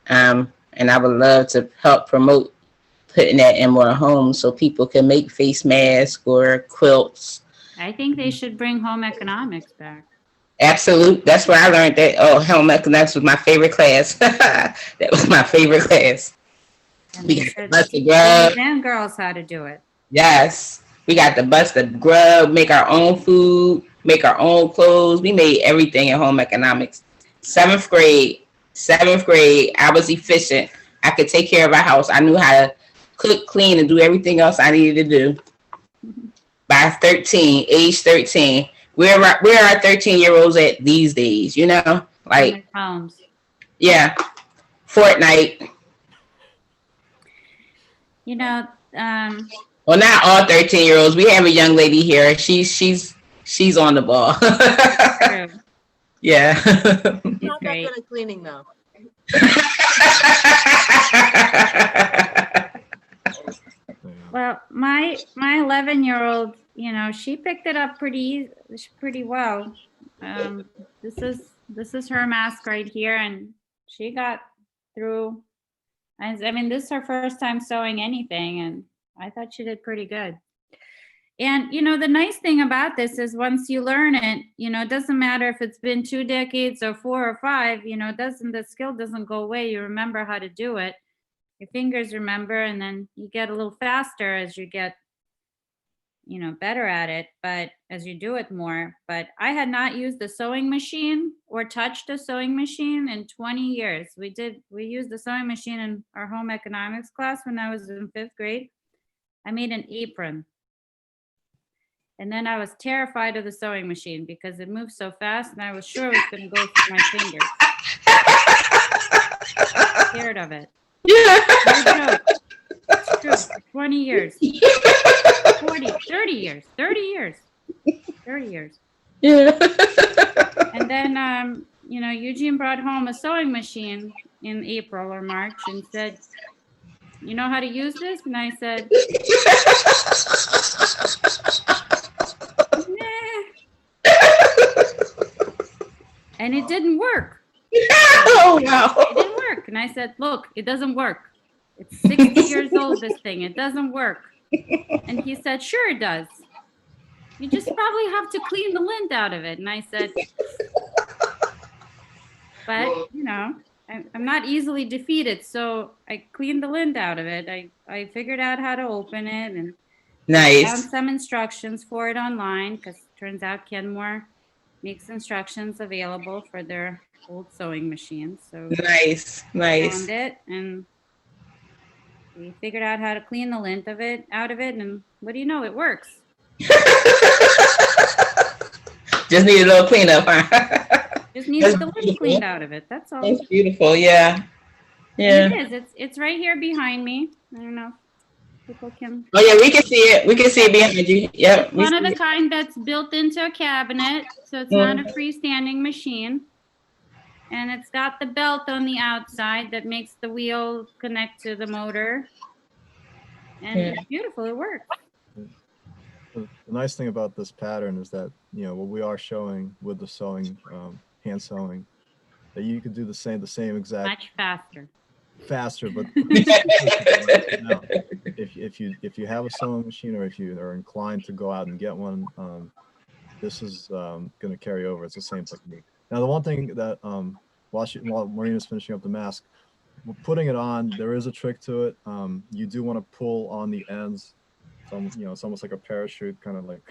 And I would love to help promote putting that in more homes so people can make face masks or quilts. I think they should bring home economics back. Absolute. That's where I learned that. Oh, home economics was my favorite class. That was my favorite class. And We they got should to bust the teach grub. boys and girls how to do it. Yes. We got to bust the grub, make our own food, make our own clothes. We made everything in home economics. Seventh grade, I was efficient. I could take care of our house. I knew how to cook, clean, and do everything else I needed to do. By age 13, where are our 13-year-olds at these days? You know, like, Homes. yeah, Fortnite. You know, Well, not all 13-year-olds. We have a young lady here. She's on the ball. true. Yeah. She's Not that great. good at cleaning though. Well, my 11-year-old, she picked it up pretty well. This is her mask right here, and she got through. I mean, this is her first time sewing anything, and I thought she did pretty good. And the nice thing about this is once you learn it, it doesn't matter if it's been 2 decades or 4 or 5. The skill doesn't go away. You remember how to do it. Your fingers remember, and then you get a little faster as you get better at it, but as you do it more. But I had not used the sewing machine or touched a sewing machine in 20 years. We used the sewing machine in our home economics class when I was in 5th grade. I made an apron, and then I was terrified of the sewing machine because it moved so fast and I was sure it was going to go through my fingers. Scared of it. No joke. It's true. For 20 years. 30 years. Yeah. And then, Eugene brought home a sewing machine in April or March and said, you know how to use this? And I said, nah. And it didn't work. Oh, wow. It didn't work. And I said, look, it doesn't work. It's 60 years old, this thing. It doesn't work. And he said, sure it does. You just probably have to clean the lint out of it. And I said, but, you know, I'm not easily defeated. So I cleaned the lint out of it. I figured out how to open it and Nice. found some instructions for it online, because turns out Kenmore makes instructions available for their old sewing machines. So Nice. found it, and we figured out how to clean the lint of it out of it, and what do you know, it works. Just need a little cleanup, huh? Just needed the lint cleaned out of it. That's all. That's beautiful. Yeah. Yeah. And it is. It's right here behind me. I don't know if people can. Oh yeah, we can see it. We can see it behind you. Yep. It's one of the kind that's built into a cabinet, so it's not a freestanding machine. And it's got the belt on the outside that makes the wheel connect to the motor. And it's beautiful. It works. The nice thing about this pattern is that, you know, what we are showing with the sewing, hand sewing, that you could do the same exact. Much faster. But if you have a sewing machine, or if you are inclined to go out and get one, this is going to carry over. It's the same technique. Now, the one thing that while Marina's finishing up the mask, putting it on, there is a trick to it. You do want to pull on the ends. You know, it's almost like a parachute, kind of like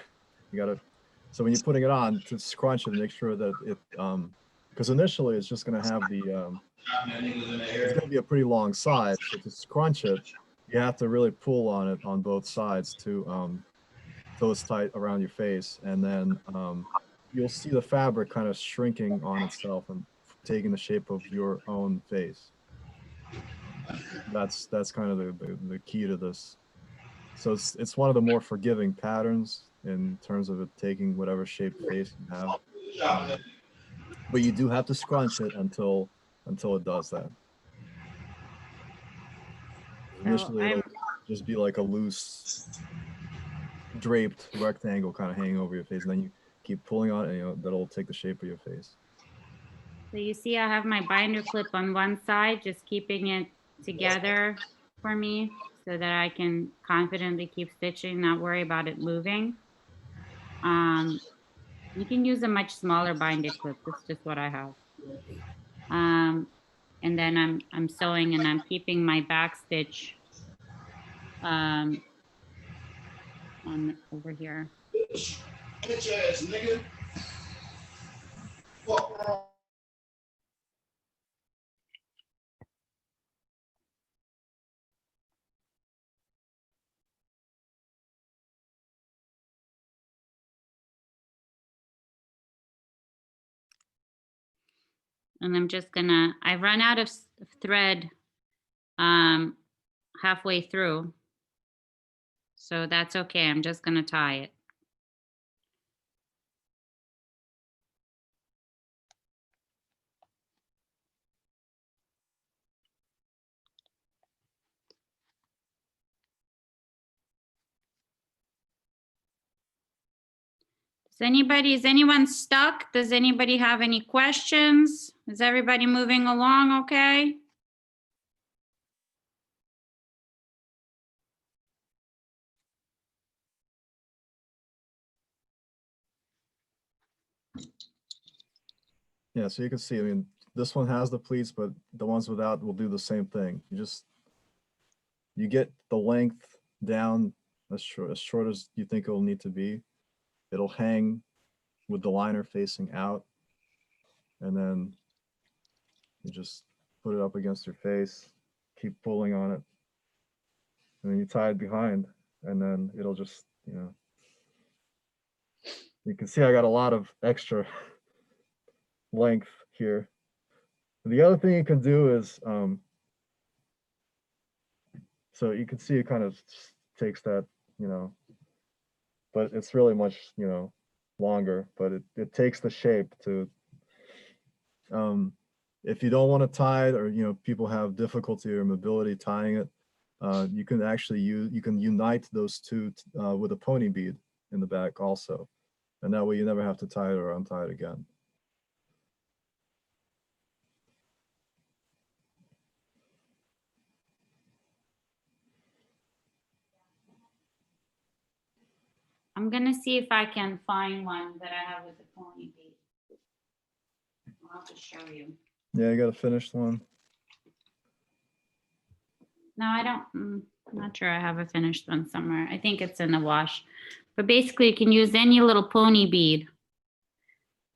you got to. So when you're putting it on, to scrunch it, make sure that it, because initially it's just going to have the. It's going to be a pretty long side. So to scrunch it, you have to really pull on it on both sides to till it's tight around your face, and then you'll see the fabric kind of shrinking on itself and taking the shape of your own face. That's kind of the key to this. So it's one of the more forgiving patterns in terms of it taking whatever shape face you have. But you do have to scrunch it until it does that. Initially, it'll just be like a loose, draped rectangle kind of hanging over your face, and then you keep pulling on it, and that'll take the shape of your face. So you see I have my binder clip on one side, just keeping it together for me so that I can confidently keep stitching, not worry about it moving. You can use a much smaller binder clip. That's just what I have. And then I'm sewing, and I'm keeping my back stitch on over here. Bitch ass nigga. Fuck wrong. And I'm just gonna, I run out of thread halfway through. So that's okay, I'm just gonna tie it. Is anyone stuck? Does anybody have any questions? Is everybody moving along okay? Yeah, so you can see, I mean, this one has the pleats, but the ones without will do the same thing. You get the length down as short as you think it'll need to be. It'll hang with the liner facing out, and then you just put it up against your face, keep pulling on it, and then you tie it behind, and then it'll just, you know, you can see I got a lot of extra length here. The other thing you can do is, so you can see it kind of takes that, you know, but it's really much, you know, longer, but it takes the shape to, if you don't want to tie it, or, you know, people have difficulty or mobility tying it, you can actually you can unite those two with a pony bead in the back also. And that way you never have to tie it or untie it again. I'm gonna see if I can find one that I have with a pony bead. I'll just show you. Yeah, you got a finished one. No, I don't, I'm not sure I have a finished one somewhere. I think it's in the wash. But basically you can use any little pony bead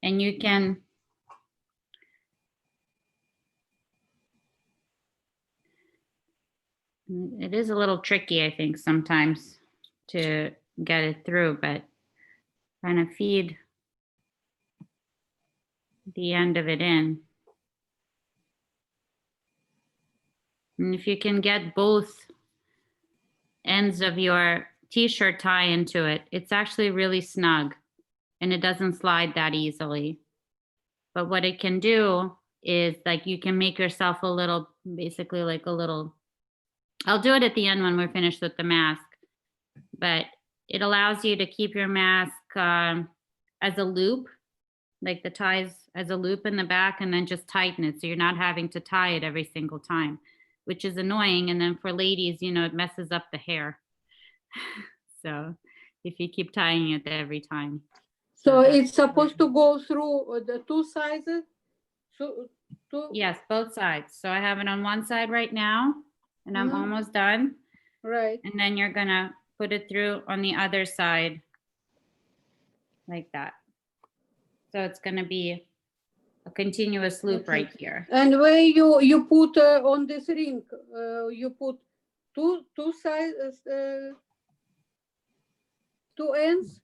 and you can it is a little tricky, I think, sometimes to get it through, but kind of feed the end of it in. And if you can get both ends of your t-shirt tie into it, it's actually really snug and it doesn't slide that easily. But what it can do is like you can make yourself a little, basically like a little, I'll do it at the end when we're finished with the mask, but it allows you to keep your mask as a loop, like the ties as a loop in the back, and then just tighten it. So you're not having to tie it every single time, which is annoying. And then for ladies, you know, it messes up the hair. So if you keep tying it every time. So it's supposed to go through the two sizes? So two? Yes, both sides. So I have it on one side right now, and I'm almost done. Right. And then you're gonna put it through on the other side like that. So it's gonna be a continuous loop right here. And where you put on this ring, you put two sides, two ends?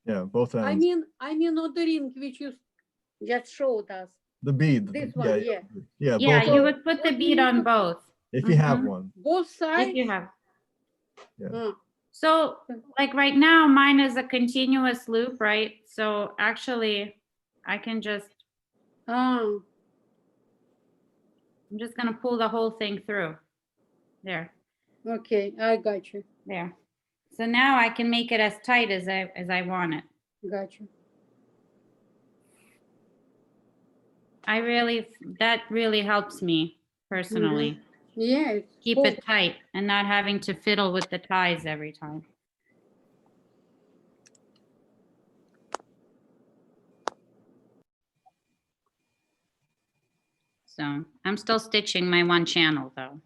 Yeah, both ends. I mean on the ring which you just showed us. The bead. This one, yeah. Yeah, Yeah, both you ends. would put the bead on both. If you have one. Both sides? If you have. Yeah. So like right now, mine is a continuous loop, right? So actually I can just, I'm just gonna pull the whole thing through. There. Okay, I got you. There. So now I can make it as tight as I want it. Got you. That really helps me personally. Yeah. Keep it tight and not having to fiddle with the ties every time. So I'm still stitching my one channel though.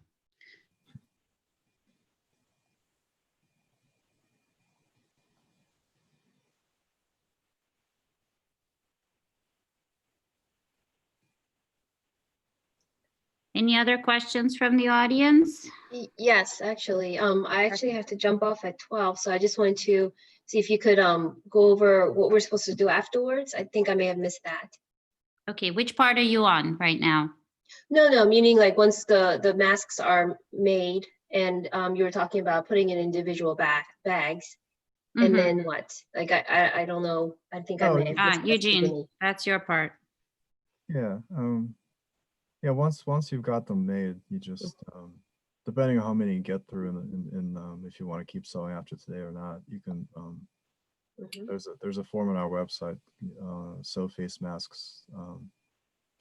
Any other questions from the audience? Yes, actually, I actually have to jump off at 12, so I just wanted to see if you could go over what we're supposed to do afterwards. I think I may have missed that. Okay, which part are you on right now? No, meaning like once the masks are made and you were talking about putting in individual bags, and then what? Like I don't know. I think I may have missed Eugene, that's your part. Yeah. Yeah, once you've got them made, you just depending on how many you get through and if you want to keep sewing after today or not, you can there's a form on our website, sew face masks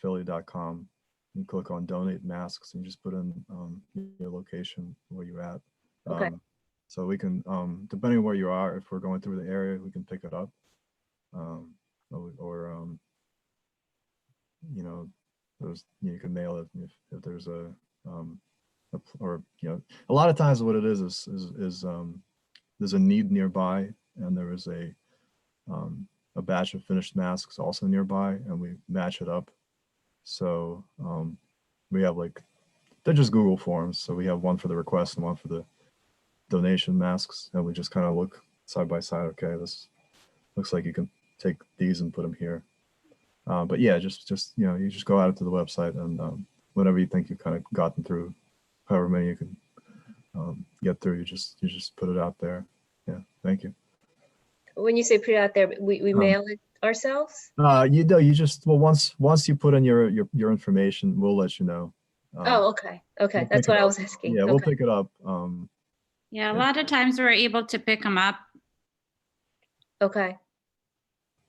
philly.com. You click on donate masks and you just put in your location where you're at. Okay. So we can depending on where you are, if we're going through the area, we can pick it up. Or you know, you can mail it if there's a lot of times what it is there's a need nearby and there is a batch of finished masks also nearby and we match it up. So we have they're just Google forms. So we have one for the request and one for the donation masks, and we just kind of look side by side. Okay, this looks like you can take these and put them here. But yeah, just you just go out to the website and whenever you think you kind of gotten through, however many you can get through, you just put it out there. Yeah, thank you. When you say put it out there, we mail it ourselves? You just once you put in your information, we'll let you know. Oh, okay. Okay. we'll That's pick it what I up. was asking. Yeah, we'll Okay. pick it up. Yeah, a Yeah. lot of times we're able to pick them up. Okay.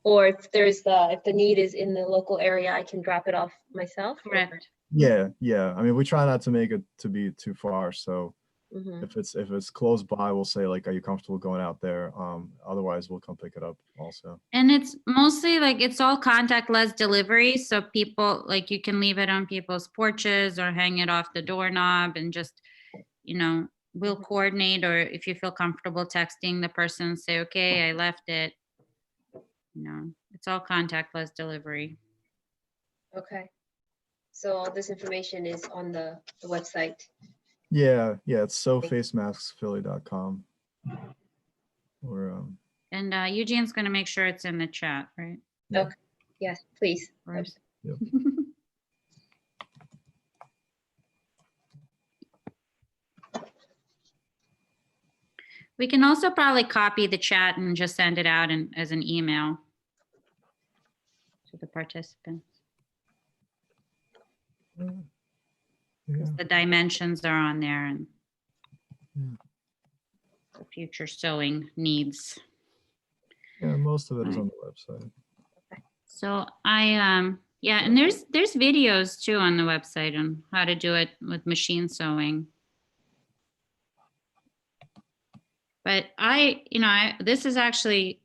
Or if the need is in the local area, I can drop it off myself. Correct. Yeah. I mean, we try not to make it to be too far. So Mm-hmm. if it's close by, we'll say like, are you comfortable going out there? Otherwise, we'll come pick it up also. And it's mostly like it's all contactless delivery. So people like you can leave it on people's porches or hang it off the doorknob and just, we'll coordinate, or if you feel comfortable texting the person, say, okay, I left it. It's all contactless delivery. Okay. So all this information is on the website. Yeah, it's sofacemaskphilly.com. Or And Eugene's going to make sure it's in the chat, right? Yeah. Okay. Yes, please. Of course. Yep. We can also probably copy the chat and just send it out as an email to the participants. Yeah. The dimensions are on there and Yeah. the future sewing needs. Yeah, most of it is on the website. So and there's videos too on the website on how to do it with machine sewing. But this is actually,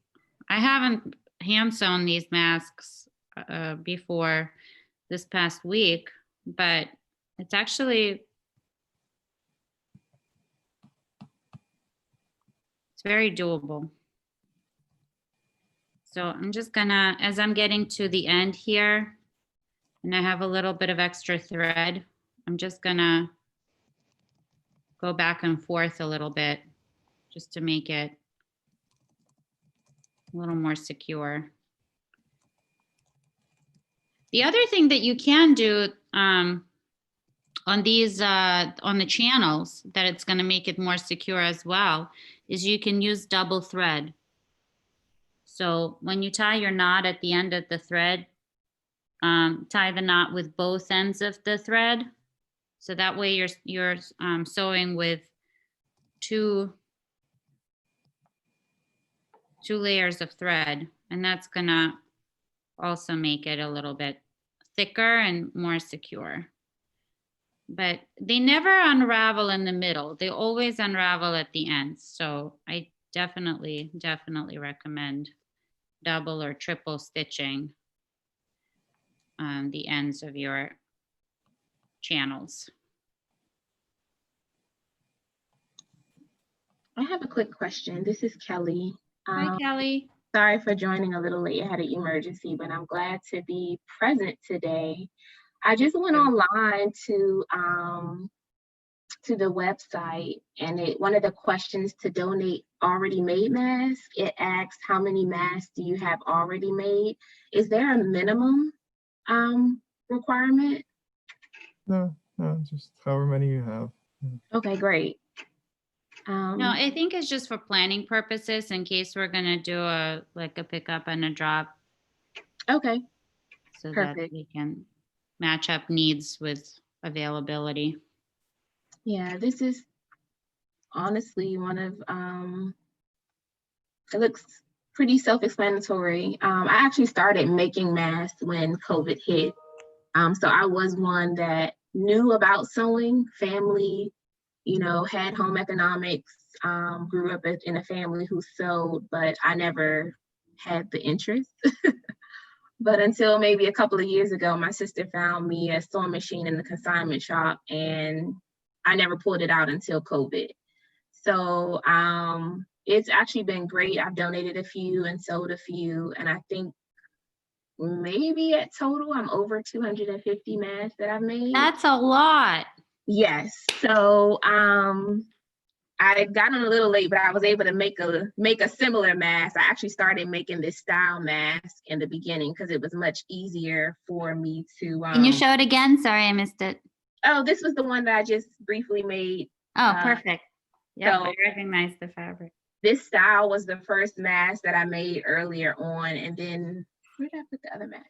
I haven't hand sewn these masks before this past week, but it's very doable. So I'm just gonna, as I'm getting to the end here, and I have a little bit of extra thread, I'm just gonna go back and forth a little bit just to make it a little more secure. The other thing that you can do on these, on the channels, that it's gonna make it more secure as well, is you can use double thread. So when you tie your knot at the end of the thread, tie the knot with both ends of the thread. So that way you're sewing with two layers of thread, and that's gonna also make it a little bit thicker and more secure. But they never unravel in the middle. They always unravel at the ends. So I definitely recommend double or triple stitching on the ends of your channels. I have a quick question. This is Kelly. Hi, Kelly. Sorry for joining a little late. I had an emergency, but I'm glad to be present today. I just went online to the website, and one of the questions to donate already made masks, it asks how many masks do you have already made? Is there a minimum requirement? No, just however many you have. Okay, great. No, I think it's just for planning purposes in case we're gonna do a pickup and a drop. Okay. So Perfect. that we can match up needs with availability. Yeah, this is honestly one of, it looks pretty self-explanatory. I actually started making masks when COVID hit. So I was one that knew about sewing, family, had home economics, grew up in a family who sewed, but I never had the interest. But until maybe a couple of years ago, my sister found me a sewing machine in the consignment shop, and I never pulled it out until COVID. So it's actually been great. I've donated a few and sold a few, and I think maybe at total, I'm over 250 masks that I've made. That's a lot. Yes. So I got on a little late, but I was able to make a similar mask. I actually started making this style mask in the beginning because it was much easier for me to. Can you show it again? Sorry, I missed it. Oh, this was the one that I just briefly made. Oh, perfect. Yeah, so I recognize the fabric. This style was the first mask that I made earlier on, and then where did I put the other mask?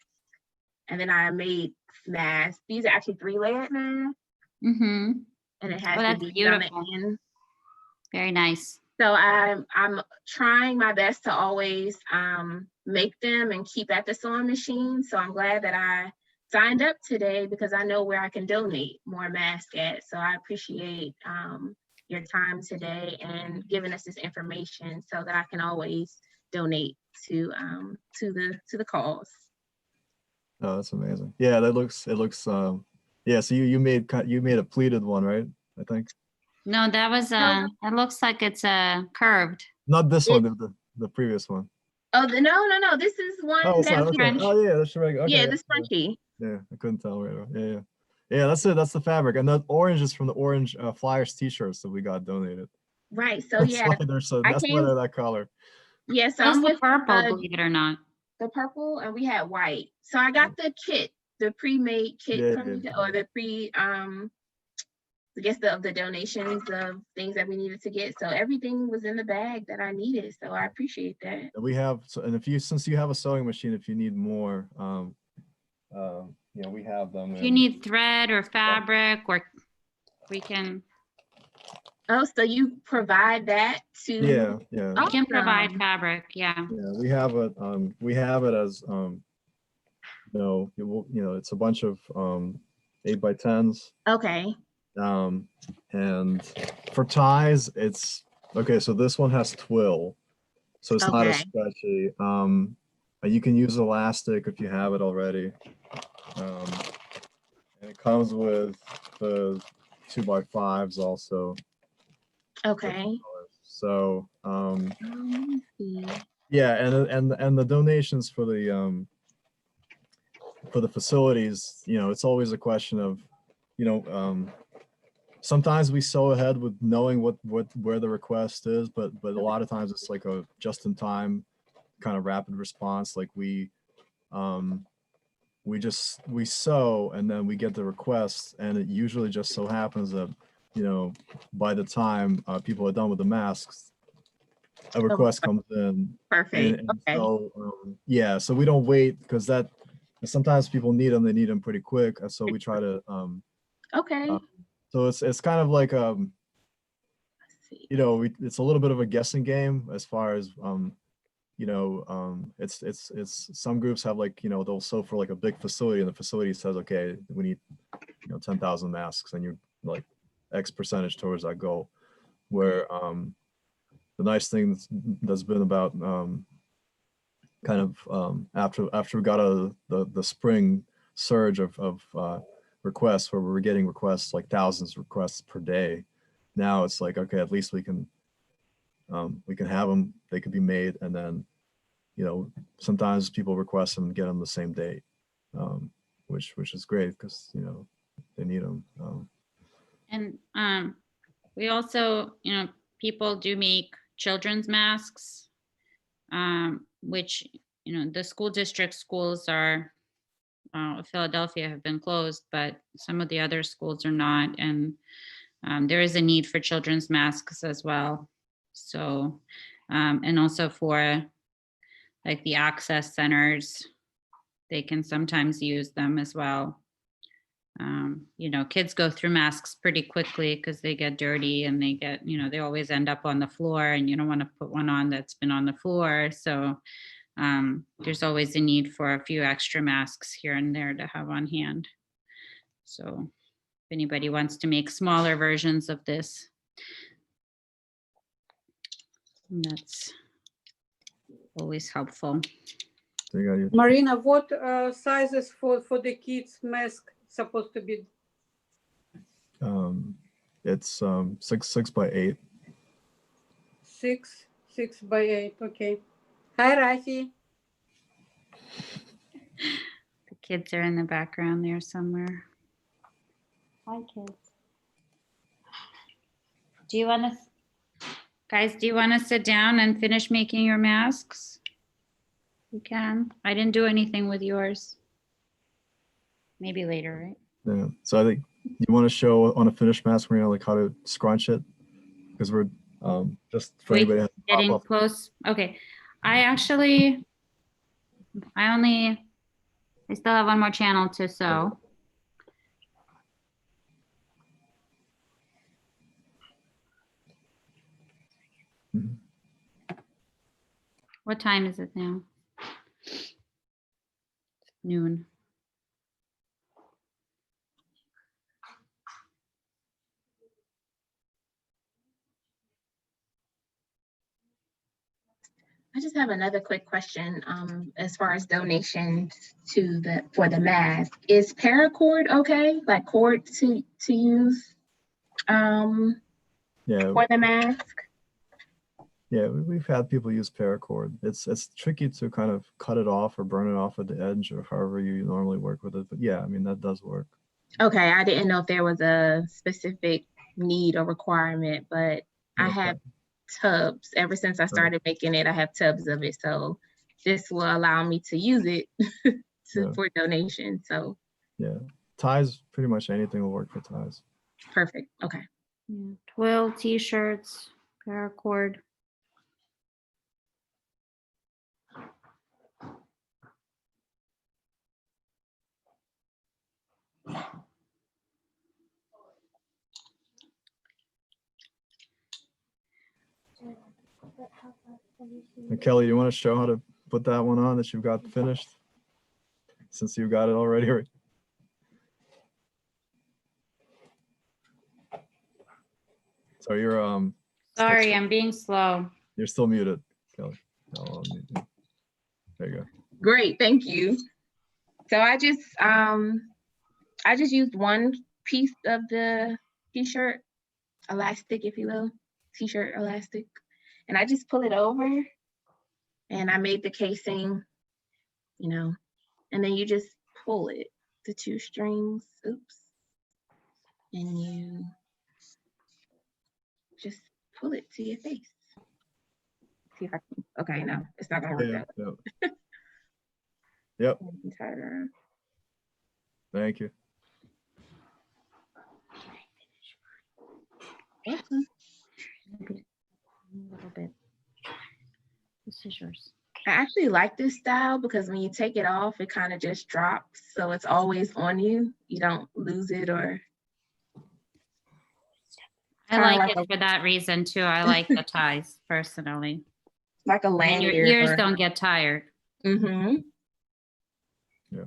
And then I made masks. These are actually 3-layered masks. Mm-hmm. and it has Oh, the that's beads on the beautiful. end. Very nice. So I'm trying my best to always make them and keep at the sewing machine. So I'm glad that I signed up today because I know where I can donate more masks at. So I appreciate your time today and giving us this information so that I can always donate to the cause. Oh, that's amazing. Yeah, it looks yeah, so you made a pleated one, right? I think. No, that was it looks like it's curved. Not this one, the previous one. Oh, no. This is one Oh, it's not, that's okay. Oh yeah, that's right. Okay. yeah, the scrunchy. Yeah, I couldn't tell right away. Yeah. Yeah, that's it. That's the fabric. And the orange is from the orange Flyers t-shirts that we got donated. Right. So That's yeah, why that's why they're that color. yeah. So Those I'm the with purple, believe it or not. the purple, and we had white. So I got the kit, the pre-made kit Yeah, from yeah. or the I guess of the donations of things that we needed to get. So everything was in the bag that I needed. So I appreciate that. And we have, so, and since you have a sewing machine, if you need more, you know, we have them. If you need thread or fabric, or we can. Oh, so you provide that to? Yeah, yeah. We can provide fabric. Yeah. Yeah, we have it. We have it as you know, it's a bunch of 8x10s. Okay. And for ties, it's okay. So this one has twill, so it's not as stretchy. You can use elastic if you have it already. And it comes with the 2x5s also. Okay. So yeah, and the donations for the facilities, you know, it's always a question of, you know, sometimes we sew ahead with knowing where the request is, but a lot of times it's like a just-in-time kind of rapid response. Like we sew and then we get the request, and it usually just so happens that, you know, by the time people are done with the masks, a request comes in. Perfect. And so yeah, so we don't wait, because that sometimes people need them, they need them pretty quick, and so we try to so it's kind of like you know, it's a little bit of a guessing game as far as you know, it's some groups have, like, you know, they'll sew for like a big facility, and the facility says, okay, we need, you know, 10,000 masks, and you're like X percentage towards that goal. Where the nice thing that's been about kind of after we got out of the spring surge of requests, where we were getting requests, like thousands of requests per day. Now it's like, okay, at least we can have them, they could be made, and then, you know, sometimes people request them and get them the same day, which is great, because, you know, they need them. And we also, you know, people do make children's masks, which, you know, the school district schools are Philadelphia have been closed, but some of the other schools are not, and there is a need for children's masks as well. So and also for like the access centers, they can sometimes use them as well. You know, kids go through masks pretty quickly because they get dirty, and they get, you know, they always end up on the floor, and you don't want to put one on that's been on the floor. So there's always a need for a few extra masks here and there to have on hand. So if anybody wants to make smaller versions of this, that's always helpful. Marina, what sizes for the kids mask supposed to be? It's 6x8. 6x8. Okay. Hi, Rafi. The kids are in the background there somewhere. Hi, kids. Do you want to, guys, do you want to sit down and finish making your masks? You can. I didn't do anything with yours. Maybe later, right? Yeah. So I think you want to show on a finished mask, Marina, like how to scrunch it, because we're just for anybody who has getting close. Okay. I still have one more channel to sew. What time is it now? Noon. I just have another quick question. As far as donations for the mask, is paracord okay? Like cord to use Yeah, for the mask? yeah, we've had people use paracord. It's tricky to kind of cut it off or burn it off at the edge or however you normally work with it. But yeah, I mean, that does work. Okay, I didn't know if there was a specific need or requirement, but I have tubs. Ever since I started making it, I have tubs of it. So this will allow me to use it for donation. So yeah, ties, pretty much anything will work for ties. perfect. Okay. Yeah. Twill, t-shirts, paracord. And Kelly, you want to show how to put that one on that you've got finished? Since you got it already. So you're Sorry, I'm being slow. You're still muted, Kelly. There you go. Great, thank you. So I just used one piece of the t-shirt elastic, if you will, t-shirt elastic, and I just pull it over, and I made the casing, you know, and then you just pull it, the two strings, oops, and you just pull it to your face. See if I can, okay, no, it's not gonna work that way. Yep. Turn it around. Thank you. Awesome. A little bit. This is yours. I actually like this style because when you take it off, it kind of just drops. So it's always on you. You don't lose it or. I like it for that reason too. I like the ties personally. Like a lanyard. And your ears don't get tired. Mm-hmm. Yeah.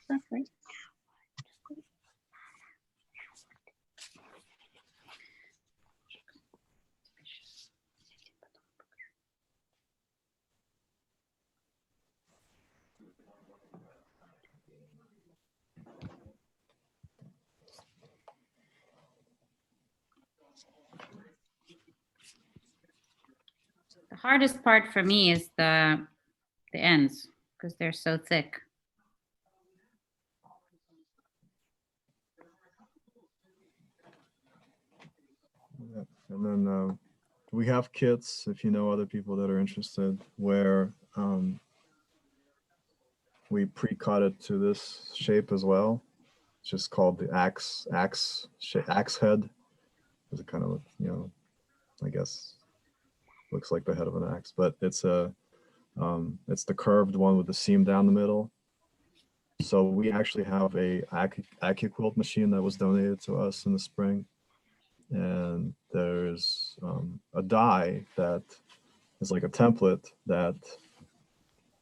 Perfect. The hardest part for me is the ends because they're so thick. Yeah. And then we have kits, if you know other people that are interested, where we pre-cut it to this shape as well. It's just called the axe head. It's a kind of, you know, I guess looks like the head of an axe, but it's the curved one with the seam down the middle. So we actually have a AccuQuilt machine that was donated to us in the spring, and there's a die that is like a template that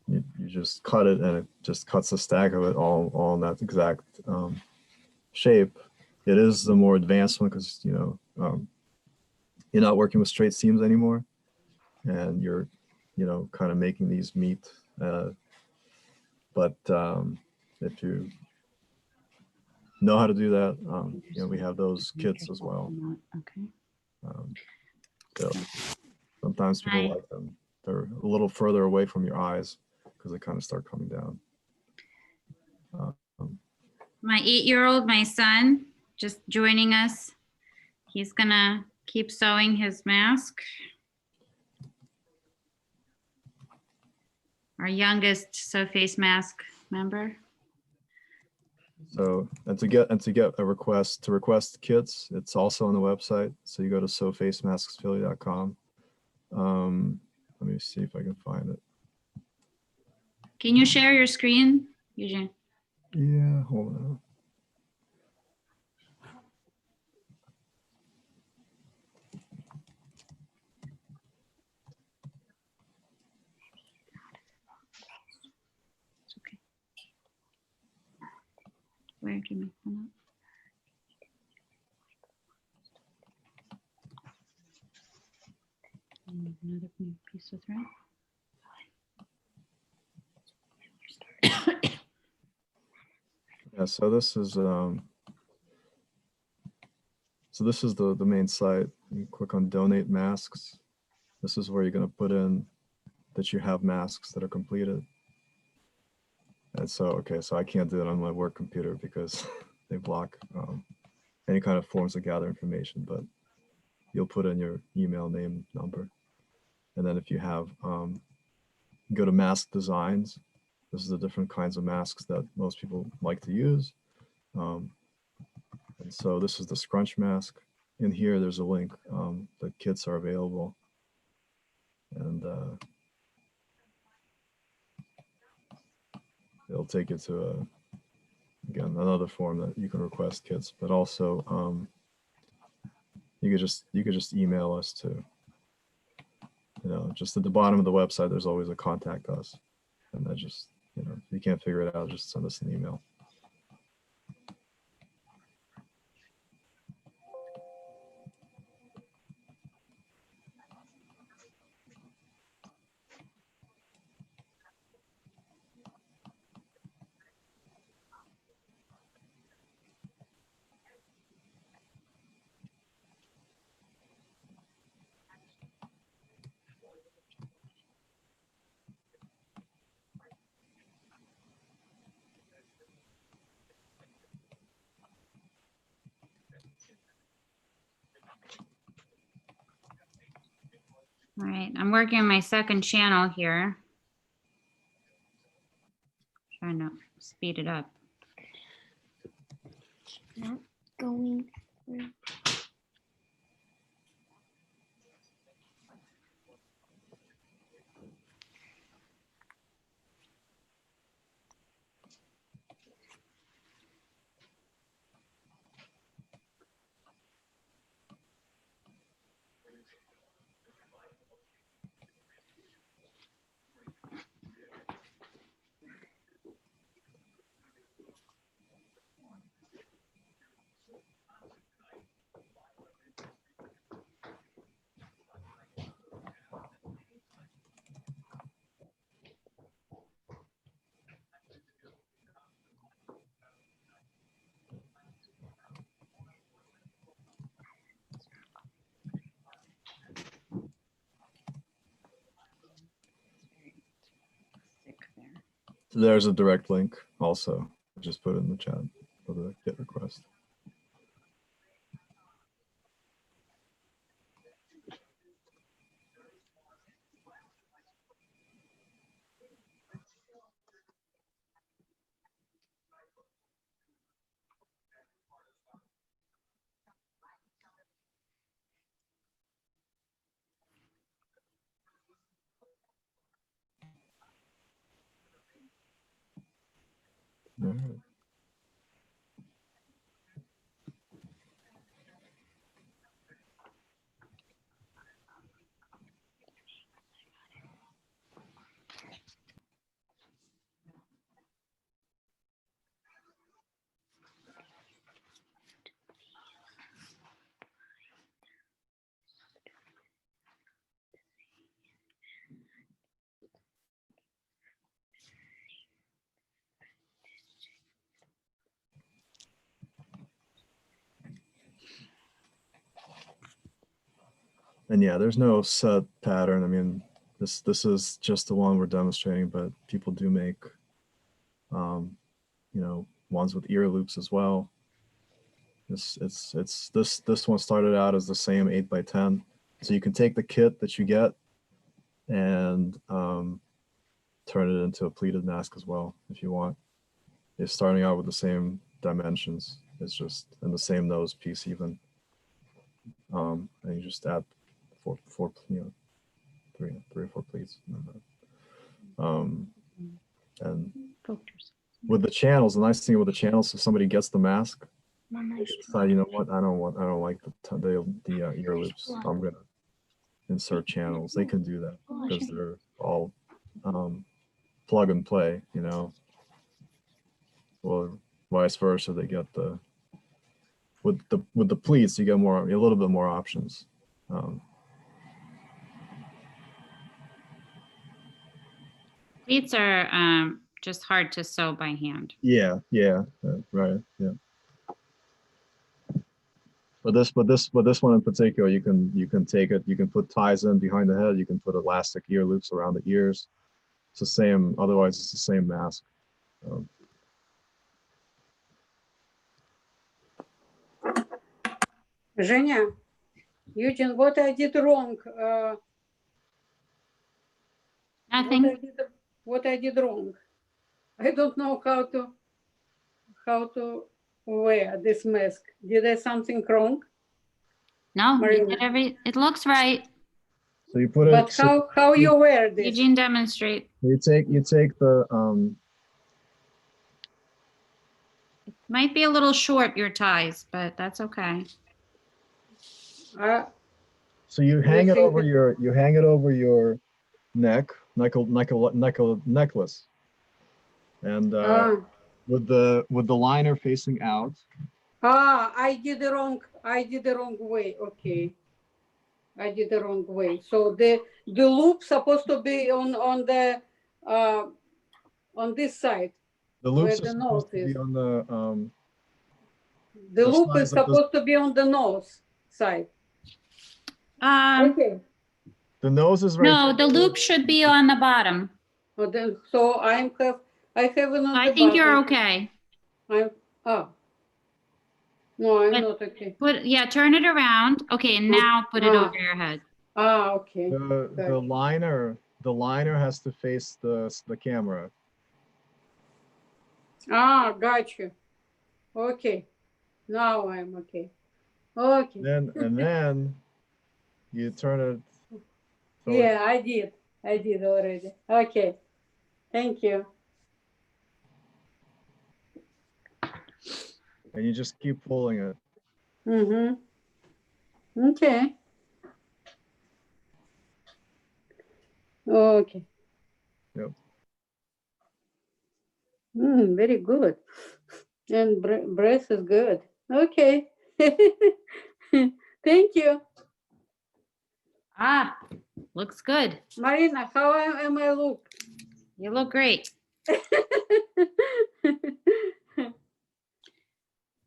you just cut it, and it just cuts a stack of it all in that exact shape. It is the more advanced one because you're not working with straight seams anymore, and you're kind of making these meet. But if you know how to do that, we have those kits as well. Okay. So sometimes people like them. They're a little further away from your eyes because they kind of start coming down. My 8-year-old, my son, just joining us. He's gonna keep sewing his mask. Our youngest sew face mask member. So and to get a request kits, it's also on the website. So you go to sewfacemasksphilly.com. Let me see if I can find it. Can you share your screen, Eugene? Yeah, hold on. It's okay. Where can we come up? Another piece of thread. Yeah, so this is the main site. You click on donate masks. This is where you're going to put in that you have masks that are completed. And so, okay, so I can't do it on my work computer because they block any kind of forms to gather information, but you'll put in your email, name, number. And then if you have, go to mask designs. This is the different kinds of masks that most people like to use. And so this is the scrunch mask. In here, there's a link. The kits are available. And it'll take you to, again, another form that you can request kits, but also you could just email us to, just at the bottom of the website, there's always a contact us. And that just, if you can't figure it out, just send us an email. All right, I'm working on my second channel here. Trying to speed it up. Not going through. There's a direct link also. Just put it in the chat for the GET request. All right. And yeah, there's no set pattern. I mean, this is just the one we're demonstrating, but people do make, ones with ear loops as well. This one started out as the same 8x10. So you can take the kit that you get and turn it into a pleated mask as well if you want. It's starting out with the same dimensions. It's just in the same nose piece even. And you just add three or four pleats. And with the channels, the nice thing with the channels, if somebody gets the mask, decide, you know what, I don't like the ear loops. I'm gonna insert channels. They can do that because they're all plug and play, you know, or vice versa. They get the with the pleats, you get a little bit more options. Pleats are just hard to sew by hand. Yeah, right, yeah. But this one in particular, you can take it, you can put ties in behind the head, you can put elastic ear loops around the ears. It's the same, otherwise it's the same mask. Женя, Eugene, what I did wrong? Nothing. What I did wrong? I don't know how to wear this mask. Did I something wrong? No, you Marina. did it looks right. So you put it. But how you wear this? Eugene, demonstrate. You take the Might be a little short, your ties, but that's okay. so you hang it over your neck, necklace, and with the liner facing out. I did the wrong way. Okay, I did the wrong way. So the loop supposed to be on this side. The loops where are the supposed nose to be is. on the The loop size is of this- supposed to be on the nose side. Okay. The nose is right. No, the loop should be on the bottom. Well, then, so I have it on I the think you're bottom. okay. No, I'm But not okay. turn it around. Okay, and now put it over your head. Okay. The liner has to face the camera. Gotcha. Okay. Now I'm okay. Okay. Then you turn it. Yeah, I did already. Okay. Thank you. And you just keep pulling it. Okay. Okay. Yep. Very good. And breast is good. Okay. Thank you. Looks good. Marina, how am I look? You look great.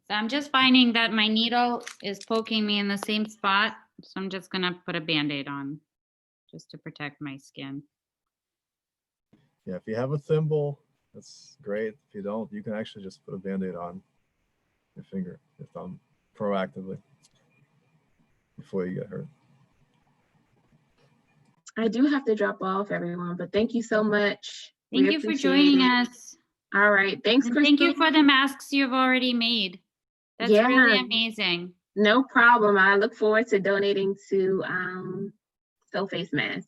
So I'm just finding that my needle is poking me in the same spot. So I'm just gonna put a Band-Aid on just to protect my skin. Yeah, if you have a thimble, that's great. If you don't, you can actually just put a Band-Aid on your finger, your thumb, proactively before you get hurt. I do have to drop off, everyone, but thank you so much. Thank you for joining us. All right. Thanks, And Crystal. thank you for the masks you've already made. That's really amazing. No problem. I look forward to donating to Sew Face Mask.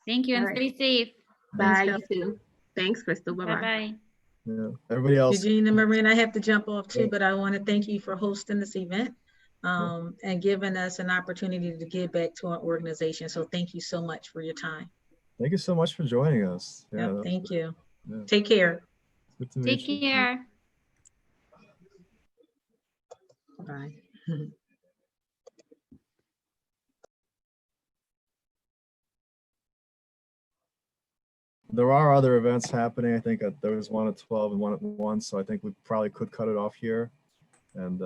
Thank you and All stay safe. Bye, you too. Thanks, Crystal. Bye-bye. Bye-bye. Yeah, everybody else. Eugene and Marina, I have to jump off too, but I want to thank you for hosting this event and giving us an opportunity to give back to our organization. So thank you so much for your time. Thank you so much for joining us. Yeah, Yep, thank you. Yeah. Take care. Good to meet Take you. care. Bye. There are other events happening. I think there was one at 12 and one at 1, so I think we probably could cut it off here. And